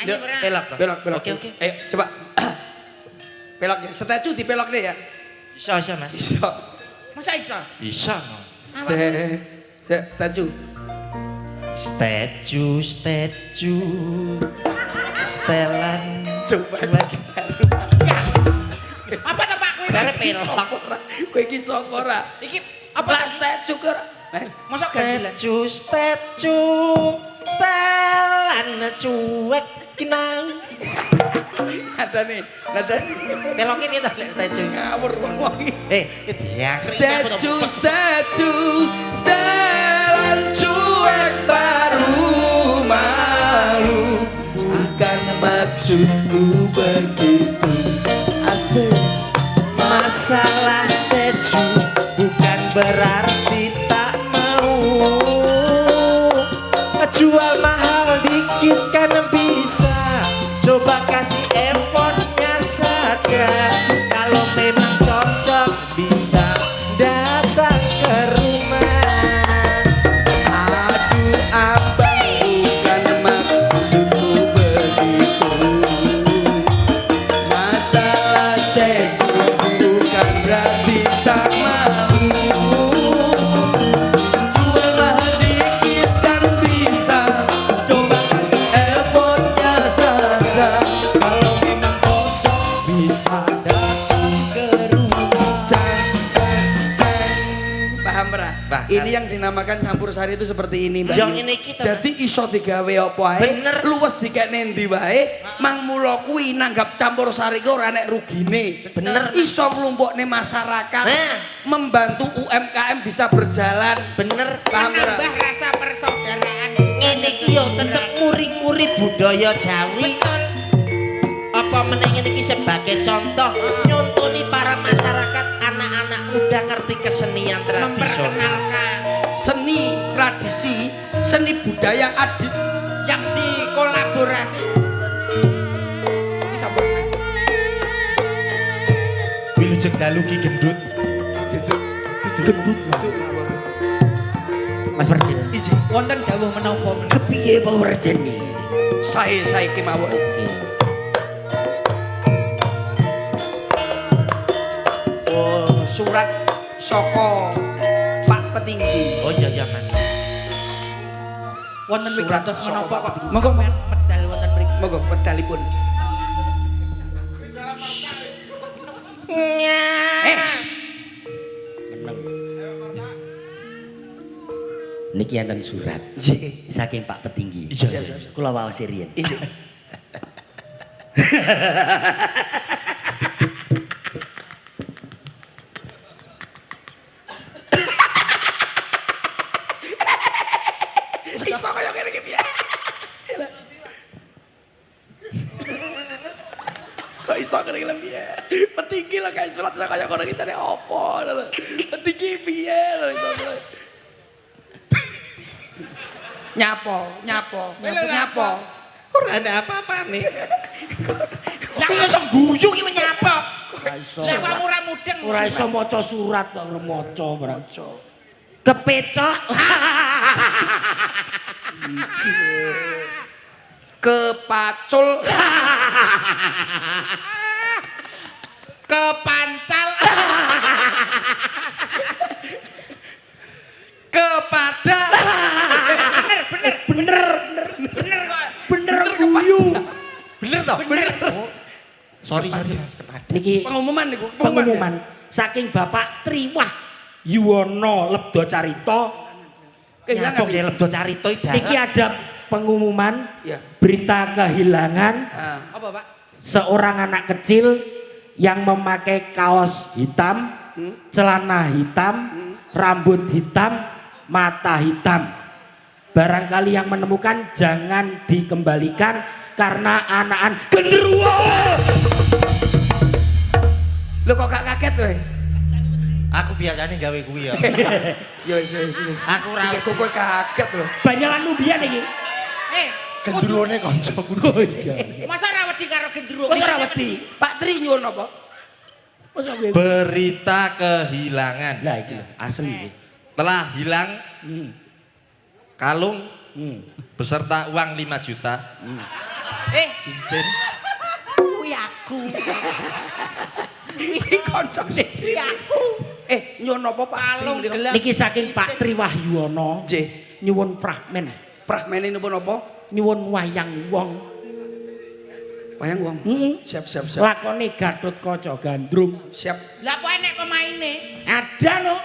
Pelok. pelok Oke. ayo coba pelok ya statue di pelok deh ya Iso Mas. iso Masa iso? Iso. statue Statue Setelan coba Apa to Pak kuwi? Kare pelok. kowe iki sapa ora Iki apa lah statue ke ora Masa ganjilan? Statue Setelan cuek kinang. ada nih Peloknya piye to lek statue? ngawur wong iki Ya. statue setelan cuek baru malu bukan maksudku begitu asik Masalah statue bukan berarti tak mau. Jual mahal dikit kan bisa. Coba kasih effortnya saja. Kalau memang cocok bisa. Paham ora? Bahkan- Ini yang dinamakan campur sari itu seperti ini, Mbak. Yang Yu. ini kita, Dadi iso digawe apa ae, Bener. luwes dikene ndi wae, mang mula kuwi nanggap campur sari ku ora nek rugine. Bener. Iso nglumpukne masyarakat, Nah. membantu UMKM bisa berjalan. Bener. Paham ora? Menambah rasa persaudaraan. Ngene iki yo tetep muri-muri budaya Jawi. Betul. Apa meneh ngene iki sebagai contoh nyontoni para masyarakat anak-anak muda ngerti kesenian tradisional. Memperkenalkan Seni tradisi, seni budaya adit. yang dikolaborasi. Disambut. Wilujeng dalu ki gendut. Gendut Mas Warjen. Iji, Wonten dawuh menapa menawi? Kepiye Pak Warjen iki? saya kemawon. Oh, surat saka Pak Petinggi. Oh iya Mas. Wonten Surat wigatos saka menapa Pak kok? Petinggi. Monggo medal wonten mriki. Monggo pedalipun. Niki enten surat Nggih. saking Pak Petinggi. Iya. Kula waosi riyen. Iji. Iso kaya ngene iki piye? Kok iso kene iki piye? Petinggi lah kae surat kaya ngono iki jane apa? Petinggi piye lho iso. Nyapo. Ora ada apa-apa nih. Lah kok iso guyu ki menyapa? Ora iso. Sing ora mudeng. Ora iso maca surat kok maca maca. Kepecok. Kepacul. Kepancal. Kepada Bener kok. Bener guyu. bener toh? Bener. Sorry Mas. Niki Pengumuman niku. pengumuman saking Bapak Triwah Yuwono Lebda Carita. Nyapa nggih lebdo carita Niki ada pengumuman Ya. berita kehilangan Ah. Apa, Pak? seorang anak kecil yang memakai kaos hitam, celana hitam, rambut hitam, mata hitam. Barangkali yang menemukan jangan dikembalikan karena anakan genderuwo. Lho kok gak kaget kowe? Aku biasanya gawe kuwi ya. Ya wis. Aku ora Pikir kowe kaget lho. Banyalan nubian iki. gendruwone kancaku. Oh iya. Masa ra wedi karo gendruwo? Kok ora wedi? Pak Tri nyuwun apa? Masa kowe? Berita kehilangan. Lah iki lho, asli iki. Telah hilang kalung Hmm. beserta uang 5 juta. Cincin. Kuwi aku. Iki kancane. Kuwi aku. Nyuwun apa Pak Kalung Tri? gelang. Niki saking Pak Tri Wahyuwono. Nggih. Nyuwun fragmen, Prahmene nipun apa? nyuwun wayang wong. Wayang wong. Heeh. Siap. Lakone Gatotkaca Gandrung. Siap. Lah kok enek kok maine? Ada no.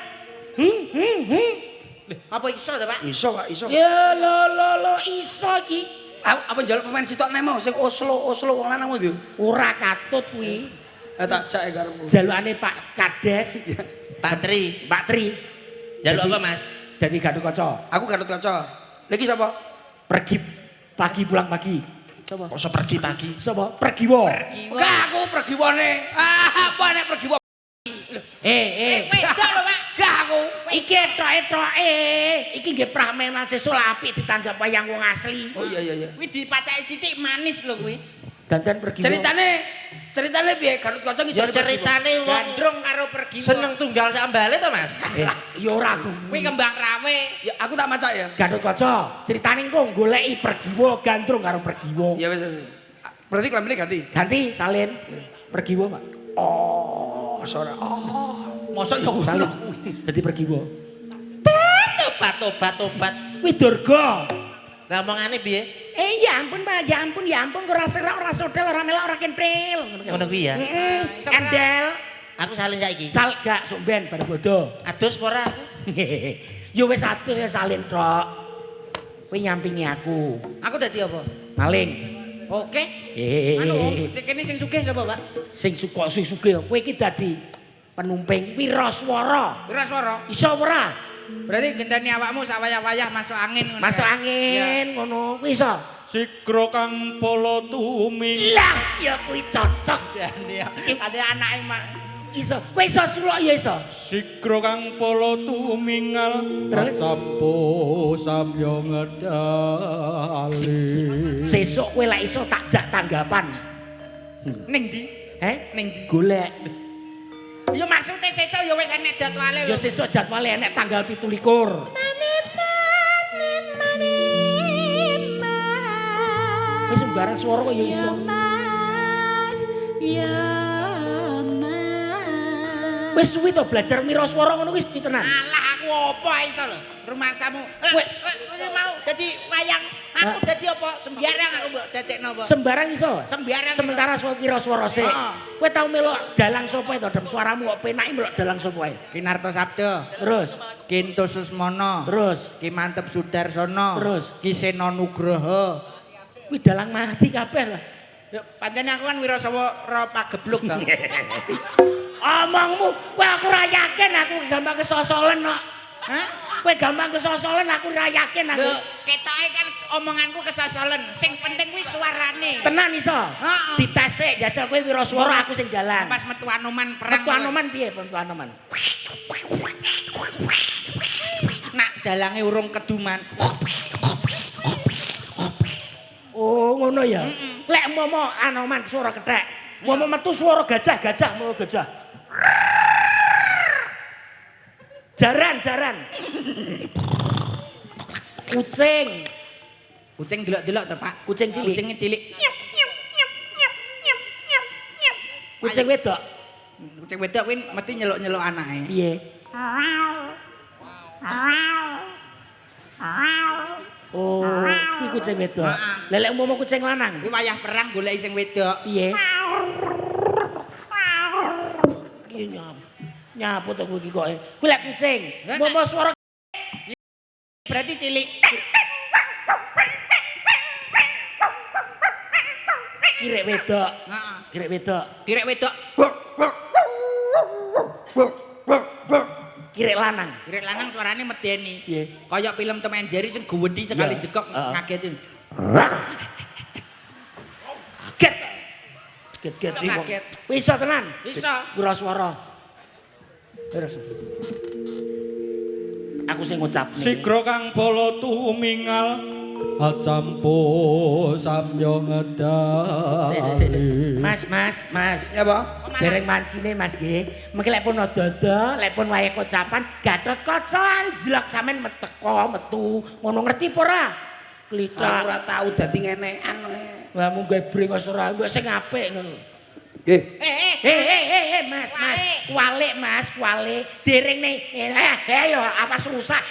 Apa iso ta, Pak? Iso Pak, iso. Ya lo iso iki. Apa njaluk pemain sitok nemo sing Oslo wong lanang itu. Ora katut kuwi. Tak jake karepku. Jalukane Pak Kades, Pak Tri. Pak Tri. Jaluk apa, Mas? Dadi Gatotkaca. Aku Gatotkaca. Lagi sapa? Pergi pagi pulang pagi. Sapa? Kok pergi pagi? Sapa? Pergiwo. Enggak, aku pergiwone. Apa nek pergiwo? Wedok lho, Pak. Enggak aku. Iki etok-etoke. Iki nggih prahmenan sesul apik ditanggap wayang wong asli. Oh iya. Kuwi dipacaki sithik manis lho kuwi. Dandan pergiwo. Ceritane piye Gatotkaca iki? Ya ceritane wong Gandrung karo pergi. seneng tunggal sambale to, Mas? Ya ora aku. Kuwi kembang rawe. Ya aku tak maca ya. Gatotkaca, critane engko goleki pergiwo gandrung karo pergiwo. Ya wis. Berarti klambine ganti. Ganti salin. Pergiwo, Pak. Oh, sora. Mosok ya Salin. Dadi pergiwo. Tobat. Kuwi durga. Lah omongane piye? Ya ampun, Pak. Ya ampun, ora serak, ora sodel, ora melok, ora kentril. Ngono kuwi ya. Endel. Aku salin saiki. Sal gak sumben bar bodo. Adus apa ora aku? Yo wis atus ya salin tok. Kowe nyampingi aku. Aku dadi apa? Maling. Oke. Anu, kene sing sugih sapa, Pak? Sing sugih kowe iki dadi penumping Wiraswara. Wiraswara. Iso ora? Berarti genteni awakmu sak wayah-wayah masuk angin ngono. Masuk angin ngono kuwi iso. Sikro kang polo tuming. Lah ya kuwi cocok. Ada anake mak. Iso. Kowe iso suluk ya iso. Sikro kang polo tumingal. Terus? Sampo samyo ngedali. Sesuk kowe lek iso tak jak tanggapan. Ning ndi? Ning ndi? Golek. Ya maksude sesuk ya wis enek jadwale lho. Ya sesuk jadwale enek tanggal 17. Wis sembarang swara kok ya iso. Wis suwi to belajar miraswara ngono wis tenan. Alah aku apa iso lho. Rumasamu. Kowe mau dadi wayang. Aku dadi apa? Sembarang aku mbok dadekno apa? Sembarang iso. Sembarang. Sementara wiraswara sik. Kowe tau melok dalang sapa to? Dem suaramu kok penake melok dalang sapa ae? Kinarto Sabdo. Terus Kinto Susmono. Terus Ki Mantep Sudarsono. Terus Ki Seno Nugroho. Kuwi dalang mati kabeh lah. Ya pancen aku kan wiraswara pagebluk to. Omongmu kowe aku ra yakin aku gampang kesosolen kok. Hah? Kowe gampang kesosolen aku ra yakin aku. Lho, ketoke kan omonganku kesosolen. Sing penting kuwi suarane. Tenan iso? Heeh. Dites sik jajal kowe wiraswara aku sing dalang. Pas metu Anoman perang. Metu Anoman piye metu Anoman? Nak dalange urung keduman. Oh, ngono ya. Lek momo Anoman suara kethek. Momo metu suara gajah mau gajah. Jaran. Kucing. Kucing delok-delok to, Pak. Kucing cilik. Kucinge cilik. Kucing wedok. Kucing wedok kuwi mesti nyeluk-nyeluk anake. Piye? Oh, kuwi kucing wedok. Lah lek umpama kucing lanang. Kuwi wayah perang goleki sing wedok. Piye? Iki nyapu to kuwi kok. Kuwi lek kucing. Umpama suara Berarti cilik. kirek wedok. Heeh. Kirek wedok. Kirek wedok. Kirek lanang. Kirek lanang suarane medeni. Piye? Kayak film Tom and Jerry sing gawedi sekali jekok ngagetin. Kaget. Kaget iki. Kaget. Wis iso tenan. Iso. Wiraswara. Terus. Aku sing ngucap nih. Sikro kang polo tumingal. Acampo samyo ngedali. Mas. Ya, Pak. Dereng mancine Mas nggih. Mengki lek pun dodo, lek pun wayahe kocapan, Gatot Kaca anjlok sampean metu. Ngono ngerti apa ora? Klithak. Ora tau dadi ngenekan. Lah mung gawe brengos ora, mbok sing apik ngono. Nggih. Mas. Kualik. Dereng nih. Ayo apa susah?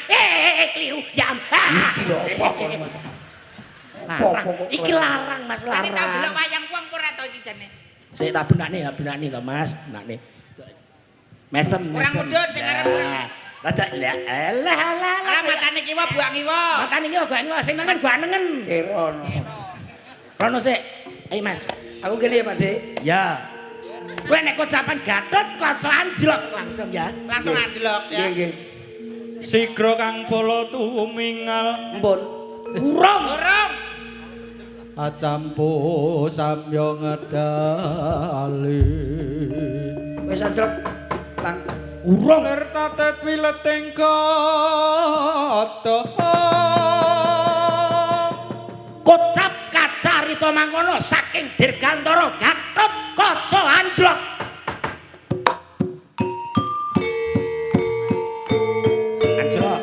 Keliru. Ya. Iki larang Mas, larang. Iki tak delok wayang wong ora to iki jane. Sik tak benakne to Mas, benakne. Mesem. Orang mudun sing arep urang. Rada alah. Ora matane kiwa buak kiwa. Makane iki gak ngelos, sing nengen gak nengen. Kerono. Rono sik. Ayo Mas. Aku kene ya, Pak Dik. Ya. Kowe nek kocapan Gatot Kaca anjlok langsung ya. Langsung anjlok ya. Nggih. Sikro kang polo tumingal. Ampun. Urung. Acampo samyo ngedali. Wis anjlok. Lang. Urung. Nertatet wileting kata. Kocap kacarita mangkono saking Dirgantara Gatot Kaca anjlok. Anjlok.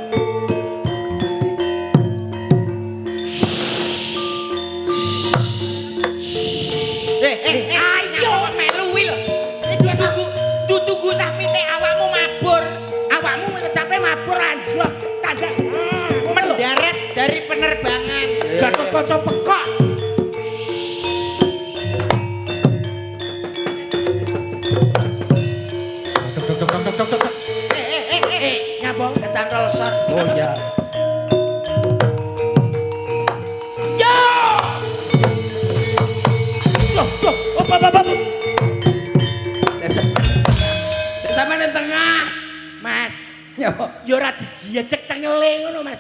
Ayo melu wi lho. Iki dudu sah pitik awakmu mabur. Awakmu kecape mabur anjlok. Tanjak. Mendarat dari penerbangan. Gatot Kaca pekok. apa? Kecantol son. Oh iya. Yo! Loh, apa? Sampe nang tengah. Mas, Yo. ya ora dijejek cengele ngono, Mas.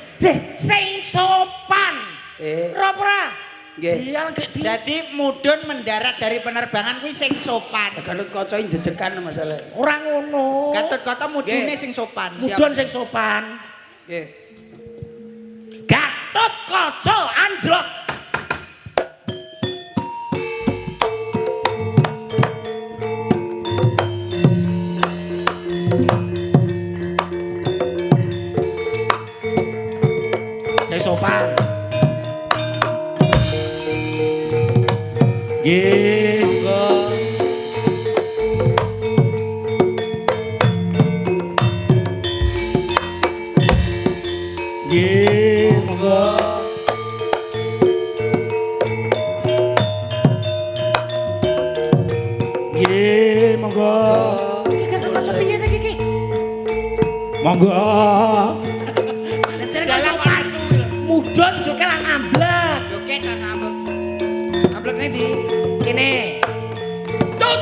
Sing sopan. Ora. Nggih. Jadi mudhun mendarat dari penerbangan kuwi sing sopan. Gatut kaca jejekan masalah. Ora ngono. Gatotkaca mudhune sing sopan. Mudhun sing sopan. Nggih. Gatotkaca anjlok. Sing sopan. Nggih, monggo. Nggih, monggo. Nggih, monggo. Iki kan kaca piye ta iki? Monggo. Dalam asu. Mudhun joke lan amblek. Oke ta nambut. Amplek ndi? Kene. Tut.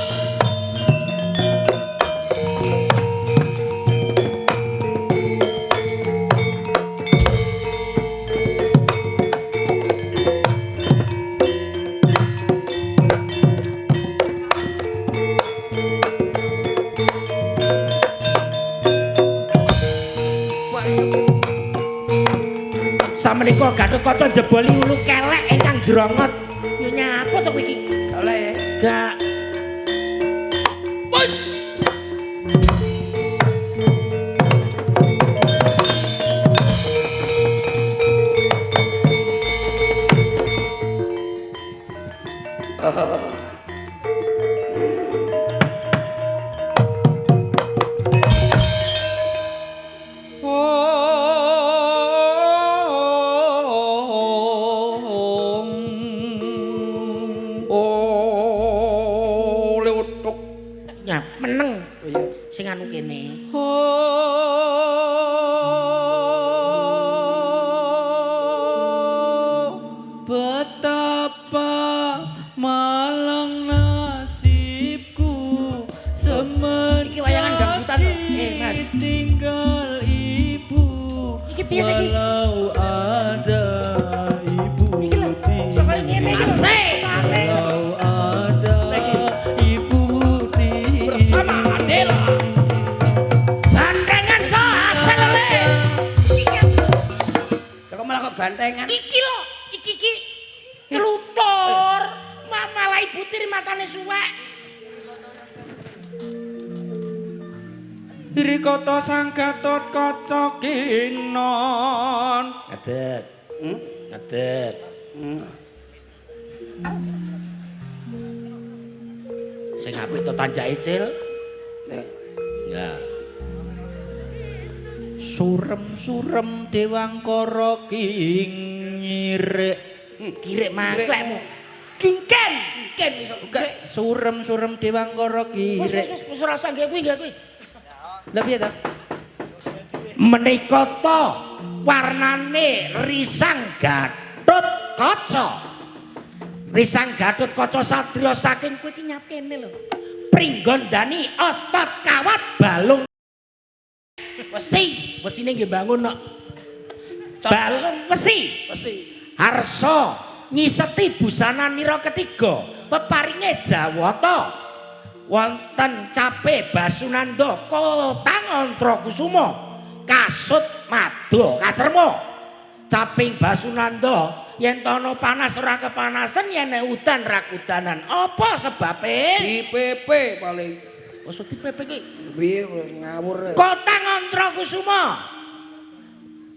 Sameneika Gatotkaca jeboli ulu kelek ingkang jrongot. Ya nyapa to kowe iki? Oleh ya. Gak. Ya meneng. Oh iya. Sing anu kene. Betapa malang nasibku semenjak Iki wayangan dangdutan lho. Mas. tinggal ibu. Iki piye ta iki? Walau ada ibu Iki lho. Saka ngene iki. Asik. Walau ada ibu Bersama Adela. Bandengan so hasil le. Lah kok malah kok bantengan? Iki lho, iki kelutur. Malah ibu tiri matane suwek. Rikata sang Gatotkaca kinon. Ngadeg. Ngadeg. Sing apik to tanjake Cil. Ya. Surem-surem dewangkara kingirik. Kirek mangklekmu. Kingken. Ken iso Enggak, surem-surem dewangkara kirek. Wis ora usah nggih kuwi nggih kuwi. Lah piye ta? Menika to warnane risang Gatotkaca. Risang Gatotkaca satriya saking kowe iki nyap kene lho. Pringgondani otot kawat balung wesi. Wesine nggih bangun kok. Balung wesi. Harsa nyiseti busana nira ketiga peparinge Jawata wonten cape Basunanda Kotang Antrakusuma kasut mado kacerma caping Basunanda yen ana panas ora kepanasan yen udan ra kudanan apa sebabe IPP paling. maksud IPP iki Piye ngawur. Kotang Antrakusuma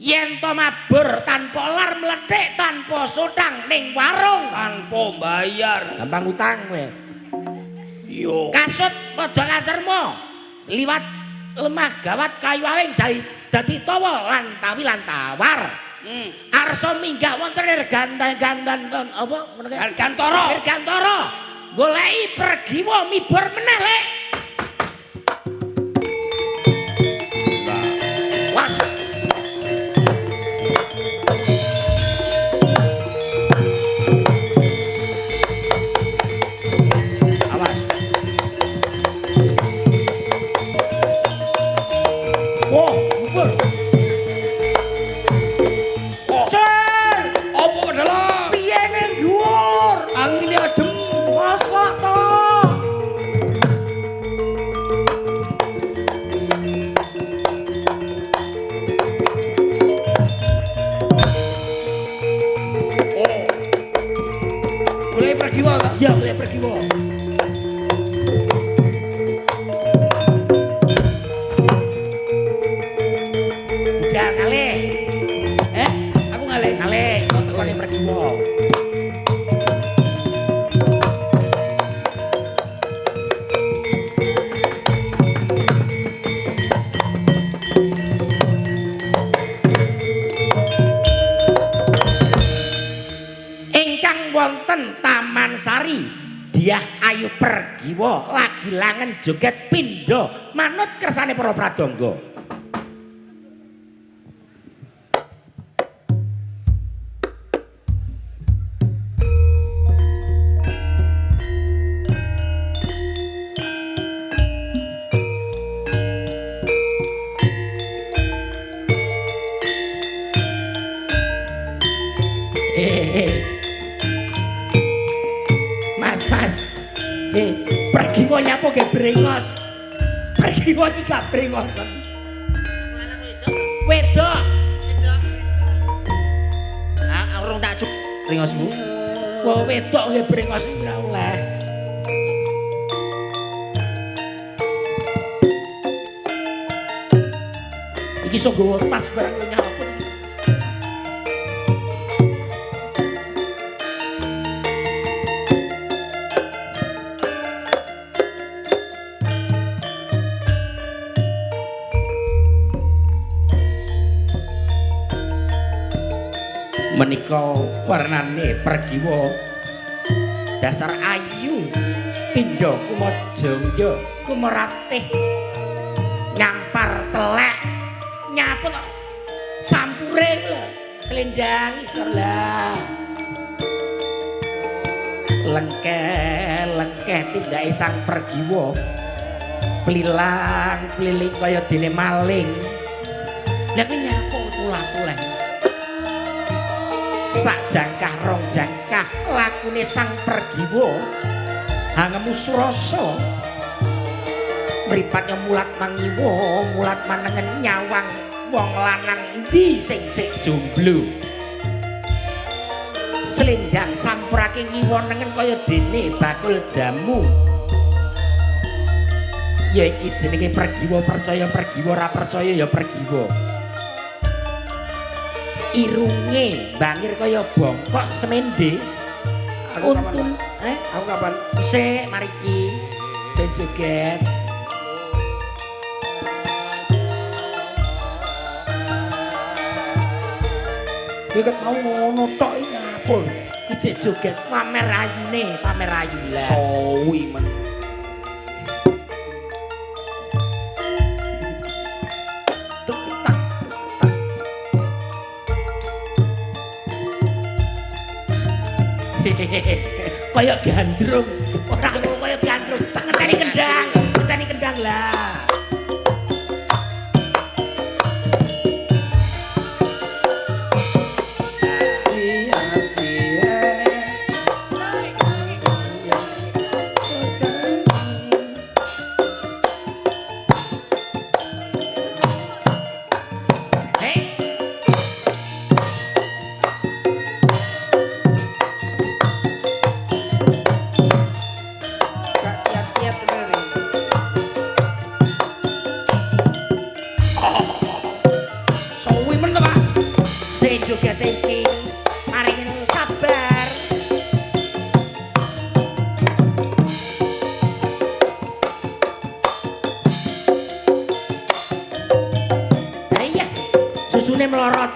yen to mabur tanpa lar mlethik tanpa sutang ning warung Tanpa bayar. gampang utang kowe Yo. kasut padha kacerma liwat lemah gawat kayu awing dadi tawa lan tawi lan tawar arsa minggah wonten gandan apa ngono kae Gantara. Dirgantara goleki pergiwa mibur meneh lek wah Cen, Apa adalah? piye ning dhuwur? Angin adem. Mosok to? Boleh pergi wae. Ya boleh pergi wae. Udah ngalih. Aku ngalih. Ngalih, kok tekone pergi wae. Ingkang wonten Taman Sari Diah Ayu Pergiwa lagi langen joget pindho manut kersane para pradangga. Mas. Pergi kok nyapo ge brengos. Pergi kok iki gak brengosen. Wedok. Urung tak cuk ringosmu. Wah wedok ge brengos ora oleh. Iki sok gowo tas barang yo nyapo. Menika warnane Pergiwa dasar ayu pindha kumajaya kumeratih ngampar telek nyapu to sampure lho slendang isor lah lengkeh tindake sang Pergiwa plilang-pliling kaya dene maling lha ki nyapu tulah-tulah sak jangkah rong jangkah lakune sang Pergiwa hangemu surasa mripatnya mulat mangiwa mulat manengen nyawang wong lanang endi sing sik jomblo slendang sampurake ngiwa nengen kaya dene bakul jamu ya iki jenenge Pergiwa percaya Pergiwa ora percaya ya Pergiwa irunge bangir kaya bongkok semende untun Aku kapan? sik mari iki ben joget Iki ket mau ngono tok iki nyapul. iki joget pamer ayune pamer ayu lah Sawi men. kaya gandrung ora ngono kaya gandrung ngenteni kendang lah joget iki maring sabar iya susune melorot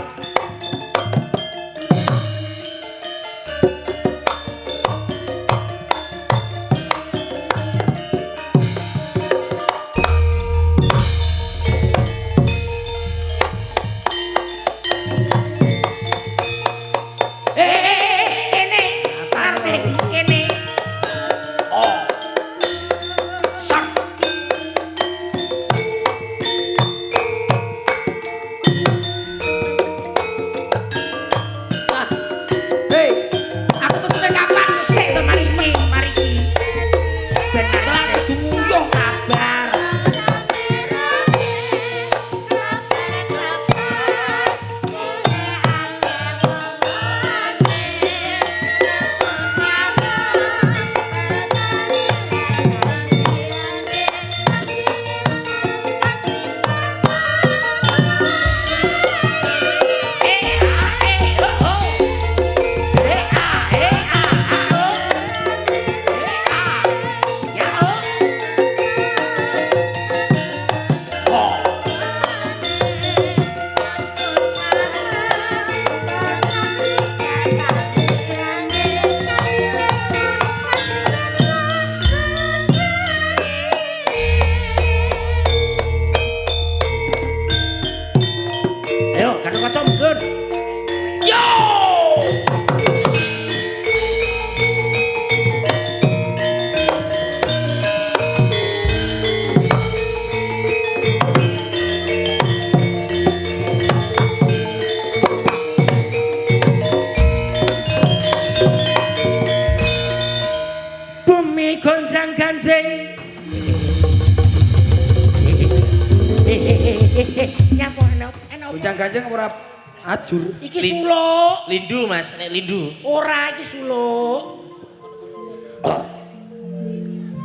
Gatotkaca mungkin. Yo! Bumi gonjang-ganjing. Nyapa enak. Gonjang-ganjing ora ajur. Iki suluk. Lindu Mas, nek lindu. Ora iki suluk.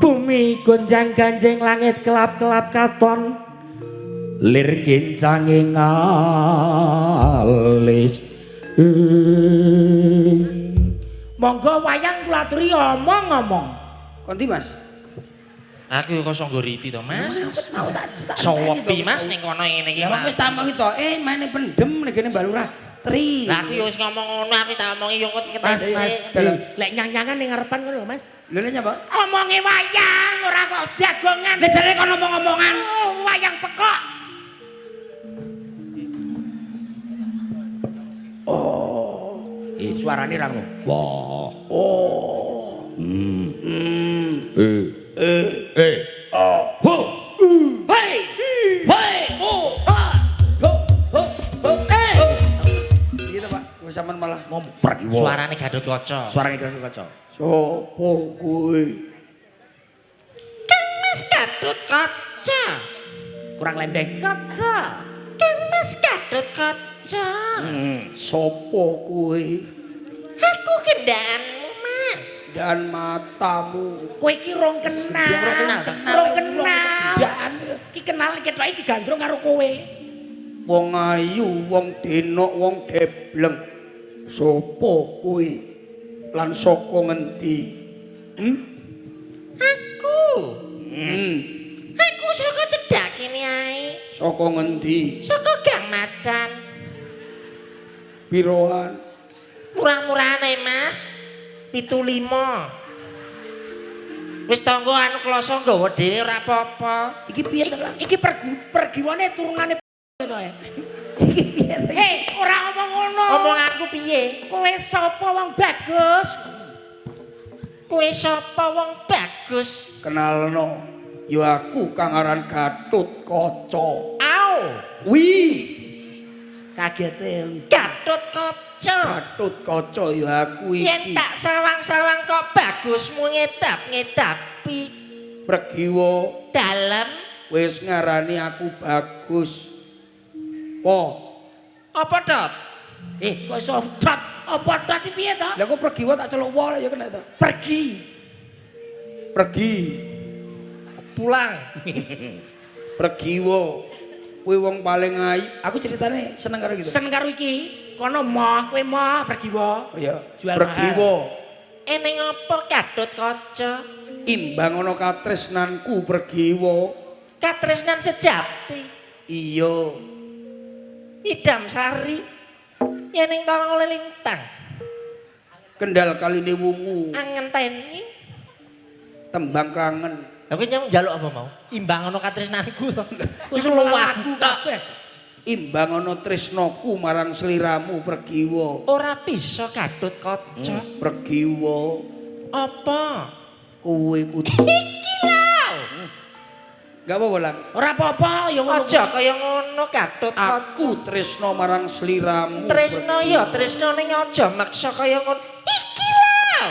Bumi gonjang-ganjing langit kelap-kelap katon. Lir kincanging alis. Monggo wayang kula aturi omong-omong. Kondi Mas? Aku kok sanggo riti to Mas. Sowopi Mas ning kono ngene iki. Ya wis tak omongi to, maine pendem ning kene Mbak Lurah. Tri. Lah aku wis ngomong ngono, aku tak omongi yo kok Mas, ketese. lek nyang-nyangan ning ngarepan ngono lho Mas. Lha nyapa? Omonge wayang ora kok jagongan. Lah jare kono ngomong-omongan. Oh, wayang pekok. Suarane ra ngono. Wah. Oh. Ho. Hei. Hei. Oh. Ho. Ho. Ho. Piye to, Pak? Wis sampean malah Ngomprak iki. Suarane Gatotkaca. Suarane Gatotkaca. sopo kuwi? Kang Mas Gatotkaca. Kurang lembek. Kaca. Kang Mas Gatotkaca. Sopo kuwi? Aku kendaanmu Mas. Dan matamu. Kowe iki rong kenal. Rong kenal. Iki kenal ketok iki gandrung karo kowe. Wong ayu, wong denok, wong debleng. Sopo kuwi? Lan saka ngendi? Aku. Aku saka cedhak kene ae. Saka ngendi? Saka Gang Macan. Piroan? Murah-murahane Mas. 75. Wis tanggo anu kloso nggawa dhewe ora apa-apa. Iki piye to, Lang? Iki pergiwane turunane to ya. Hei, ora ngomong ngono. Omonganku piye? Kowe sapa wong bagus? Kowe sapa wong bagus? Kenalno. Ya aku kang aran Gatotkaca. Au. Wi. Kagete. Gatotkaca. Gatotkaca ya aku Yen iki. tak sawang-sawang kok bagusmu ngedap-ngedapi. Pregiwa Dalem wis ngarani aku bagus. Po. apa Dot? Kok iso dot? Apa dot iki piye to? Lah kok pregiwa tak celuk wol ya kena to. Pergi. Pergi. Pulang. Pregiwa. Kuwi wong paling ayu. Aku ceritane seneng karo gitu. Seneng karo iki. Kono moh, kowe moh pergi wae. Oh iya. Jual Pregiwa. Eneng apa Gatotkaca? Imbang ana katresnanku Pregiwa. Katresnan sejati. Iya. Idam Sari. Yen ning tawang oleh lintang. Kendal kaline wungu. Angenteni. Tembang kangen. Lah kowe nyang njaluk apa mau? Imbang ana katresnanku to. Wis luwakku kabeh. Imbang ana tresnaku marang sliramu Pregiwa. Ora bisa Gatotkaca. Pregiwa. Apa? Kowe kudu Iki lho. gak apa-apa Lang. Ora apa-apa ya ngono. Aja kaya ngono Gatotkaca. Aku tresna marang sliramu. Tresno ya tresno ning aja maksa kaya ngono. Iki lho.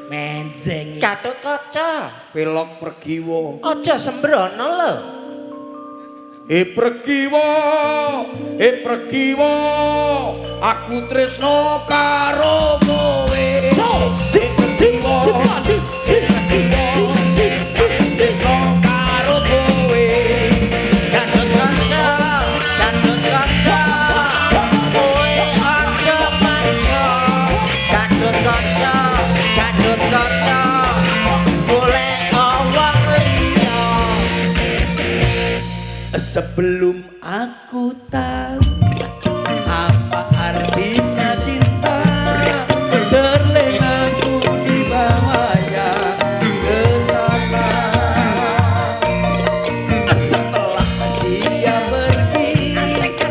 Menjeng. Gatotkaca. Pelok Pregiwa. Aja sembrono lho. Pregiwa, Pregiwa, aku tresna karo kowe. Pregiwa, tresna karo kowe. Gatotkaca, Gatotkaca. Kowe aja maksa. Gatotkaca, Gatotkaca. Golek wong liya. Sebelum aku tahu apa artinya cinta, terlena aku dibawanya ke sana. Setelah dia pergi, aku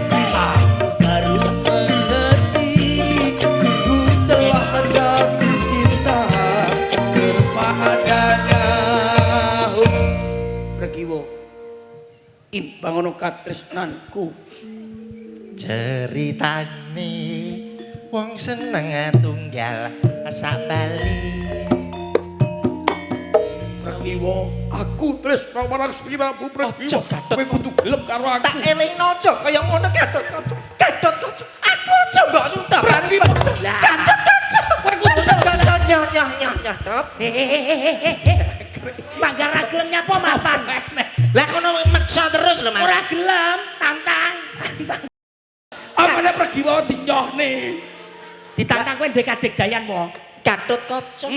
bangono katresnanku. Ceritane wong seneng tunggal sak bali. Pragiwa, aku tresna marang sliramu Pragiwa. Aja, Gatot. Kowe kudu gelem karo aku. Tak elingno aja kaya ngono Gatot-kaca. Gatot-kaca. Aku aja mbok suntak. Pragiwa. Gatot-kaca. Kowe kudu Gatot nyah. Mangga ra gelem nyapa mapan. Lah kono meksa terus lho Mas. Ora gelem, tantang. Amane Pragiwa dinyohne. Ditantang kowe duwe kadegdayanmu. Gatot-kaca.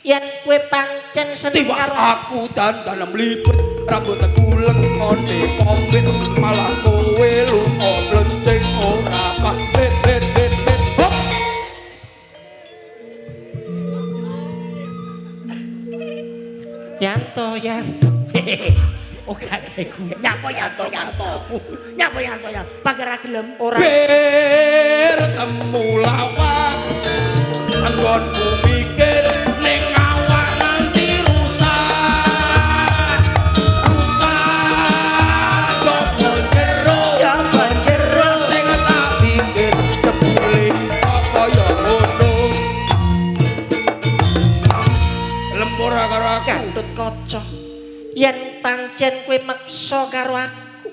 Yen kowe pancen seneng Tiwas karo aku dandan mlipet rambut kuleng ngonde komplit malah kowe lunga blenceng ora pahit hop. Yanto. Oh kageku. Nyapa yanto. Nyapa yanto ya. Mangga ra gelem. Ora Bertemu lawan anggonku mikir ning awak nanti rusak jopol jero sing tak pikir jebule kaya ngono lembur karo aku Gatot-kaca. Yen pancen kowe meksa karo aku.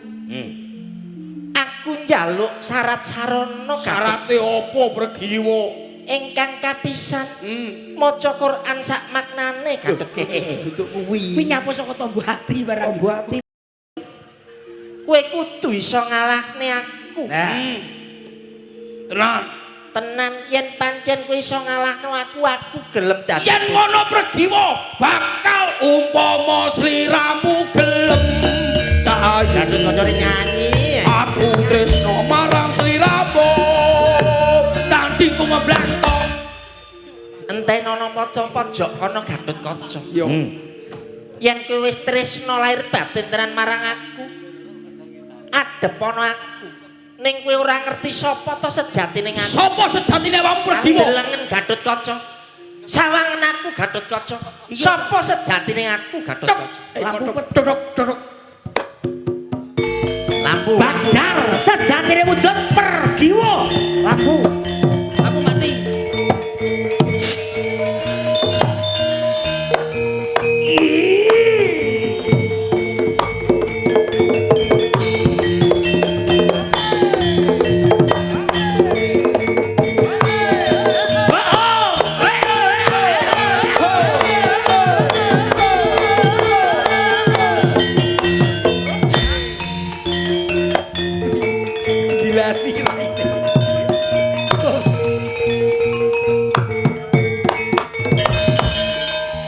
Aku njaluk syarat sarana syarate opo Pragiwa ingkang kapisan maca Quran sak maknane Gatot-kaca. duduk Kuwi kuwi nyapa saka tombo ati barang. tombo ati Kowe kudu iso ngalahne aku. tenan Tenan yen pancen kowe iso ngalahno aku gelem dadi. yen ngono Pragiwa bakal umpama sliramu gelem cahaya Gatot-kaca nyanyi. aku tresno marang sliramu tandingku ngeblanto Entenono pojok kono Gatot-kaca. yo Yen kowe wis tresno lahir batin tenan marang aku, adepono aku. Ning kowe ora ngerti sapa to sejatine aku. sapa sejatine wong Pragiwa Lengen Gatot-kaca. Sawangen aku Gatot-kaca. Sapa sejatine aku Gatot-kaca? lampu dodok Lampu. Badar sejatine wujud Pragiwa. Lampu. aku mati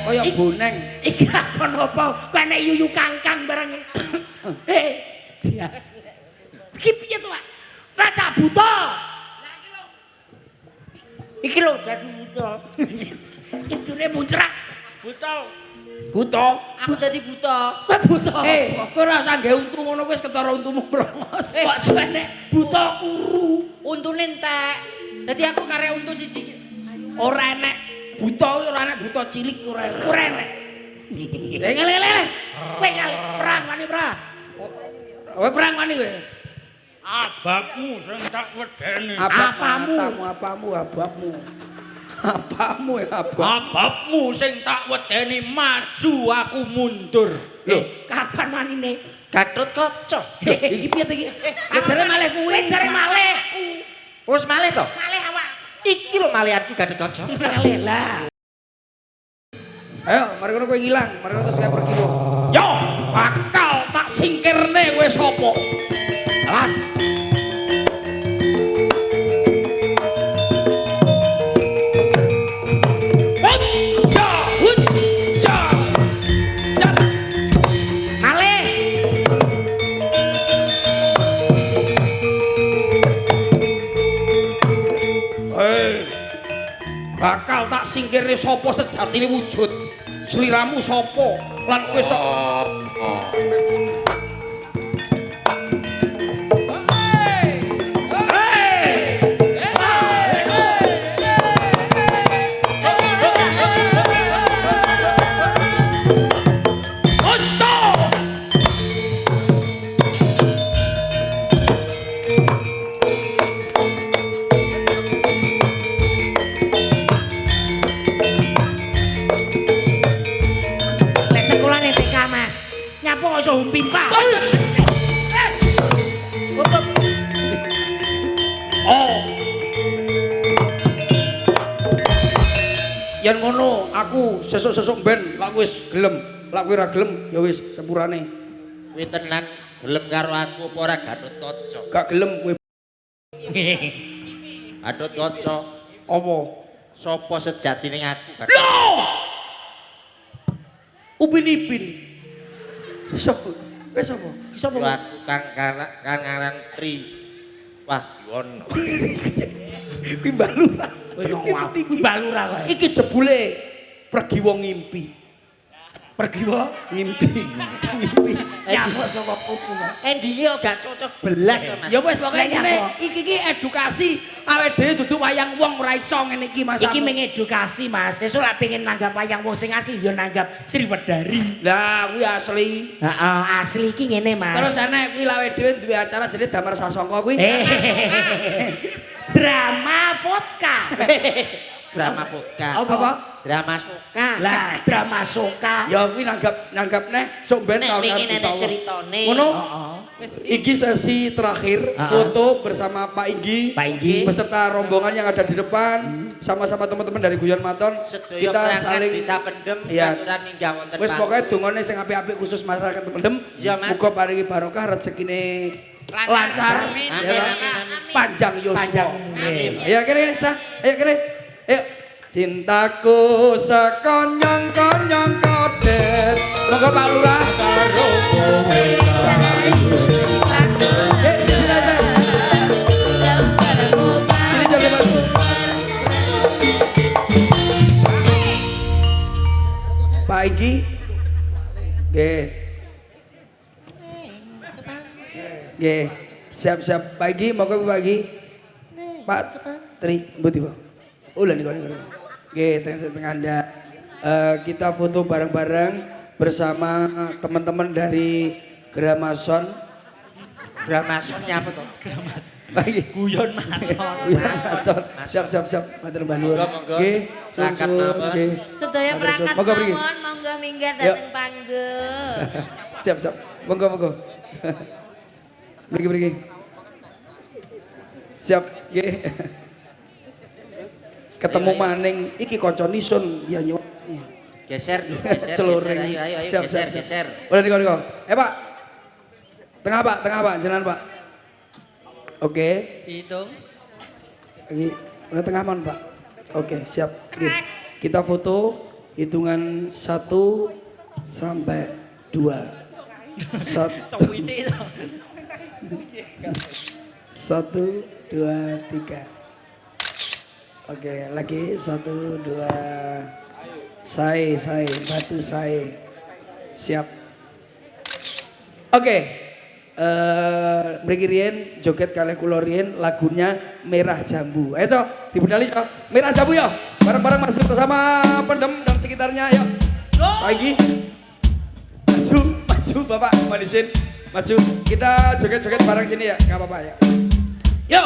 kaya boneng Iki kon apa? Kowe nek yuyu kangkang barang. Dia. Iki piye to, Pak? Raja buta. Iki lho dadi buta. Idune muncrat. Buta. buta Aku dadi buta. Kowe buta. kowe ora usah gawe untu ngono wis ketara untumu brongos Kok suwene buta kuru. Untune entek. Dadi aku karek untu siji. ora enek buta kuwi ora enek buta cilik ora enek Ora enek. lele Kowe kali perang wani perang. kowe perang wani kowe Ababmu sing tak wedeni. apamu Ababmu sing tak wedeni maju aku mundur. Lho, kapan manine? Gatot-kaca. iki piye iki jare malih kuwi Jare malih. Wis malih to? Malih awak. Iki lho malihanku Gatot-kaca. Malih lah. ayo mari kono kowe ngilang mari kono terus kowe pergi yo bakal tak singkirne kowe sapa Awas. Malih. bakal tak singkirne sapa sejatine wujud sliramu sapa lan kowe sapa yen ngono aku sesuk-sesuk ben lak wis gelem, lak kowe ora gelem ya wis sepurane. Kuwi tenan gelem karo aku apa ora Gatotkaca? Gak gelem kowe Gatotkaca apa? sapa sejatine aku? Loh! Upin-ipin. Sopo? Wes sapa? Sapa aku kang aran Tri Wahyono. Kuwi Mbah Lurah. Kuwi Mbah Lurah kowe. Iki jebule pergi wong ngimpi. Pergi wae. Ngimpi. Nyamuk saka pupu. Endi yo gak cocok belas to Mas. Ya wis pokoke Lah, ngene, nyapa? iki edukasi awake dhewe dudu wayang wong ora iso ngene iki Mas. Iki mengedukasi Mas. Sesuk lek pengen nanggap wayang wong sing asli ya nanggap Sriwedari. Lah kuwi asli. Heeh, asli iki ngene Mas. Terus ana kuwi awake dhewe duwe acara jenenge Damar Sasongko kuwi. Drama vodka. Drama vodka. Apa? Drama suka. Lah, drama soka. Ya kuwi nanggap neh sok ben Nek tahun wingi nenek insyaallah. ceritane. Ngono. Heeh. Iki sesi terakhir foto bersama Pak Inggi. Pak Inggi. Beserta rombongan yang ada di depan sama-sama teman-teman dari Guyon Maton. Sedaya Kita perangkat saling bisa pendem Iya. aturan ninggah wonten wis panggung. pokoknya dongane sing apik-apik khusus masyarakat Pendem. Iya, Mas. Muga paringi barokah rezekine Lancar. lancar, Amin, ya, amin, amin. panjang yuswa. Panjang. Ayo kene, Cah. Ayo kene. Ayo. Cintaku sekonyong-konyong kodet. Monggo Pak Lurah karo kowe. Sini aja. Sini coba Mas. Pak Igi. Nggih. Nggih. Siap-siap Pak Igi, monggo Pak Igi. Pak Tri, mbuti, Pak. Ulah niku. Oke, tengah Anda. Kita foto bareng-bareng bersama teman-teman dari Gramason. Gramason apa to? Bagi Guyon Maton. Maton. Siap. Matur Mbah Nur. Monggo, Nggih, perangkat sungsun, mawon. nggih. Sedaya Matur perangkat suwun. Monggo mriki. mawon monggo minggah Yuk. dateng panggung. Siap. Monggo. Mriki. Siap, nggih. Ketemu maning iki kanca nisun ya nyuwun. Geser. Celuring. Ayo, Siap. geser. Udah niku. Pak. Tengah Pak, jenengan Pak. Oke. Hitung. Lagi udah tengah mon Pak. Oke, siap. Oke. Kita foto hitungan 1 sampai 2. 1 2 3. Oke, lagi 1 2. Saya batu saya. Siap. Oke. Mriki riyen joget kalih kula riyen lagunya Merah Jambu. Ayo Cok, dibudali Cok. Merah Jambu ya. Bareng-bareng masih bersama Pendem dan sekitarnya ayo. Pagi. Maju Bapak, mohon izin. Maju. Kita joget-joget bareng sini ya, enggak apa-apa ya. Yo.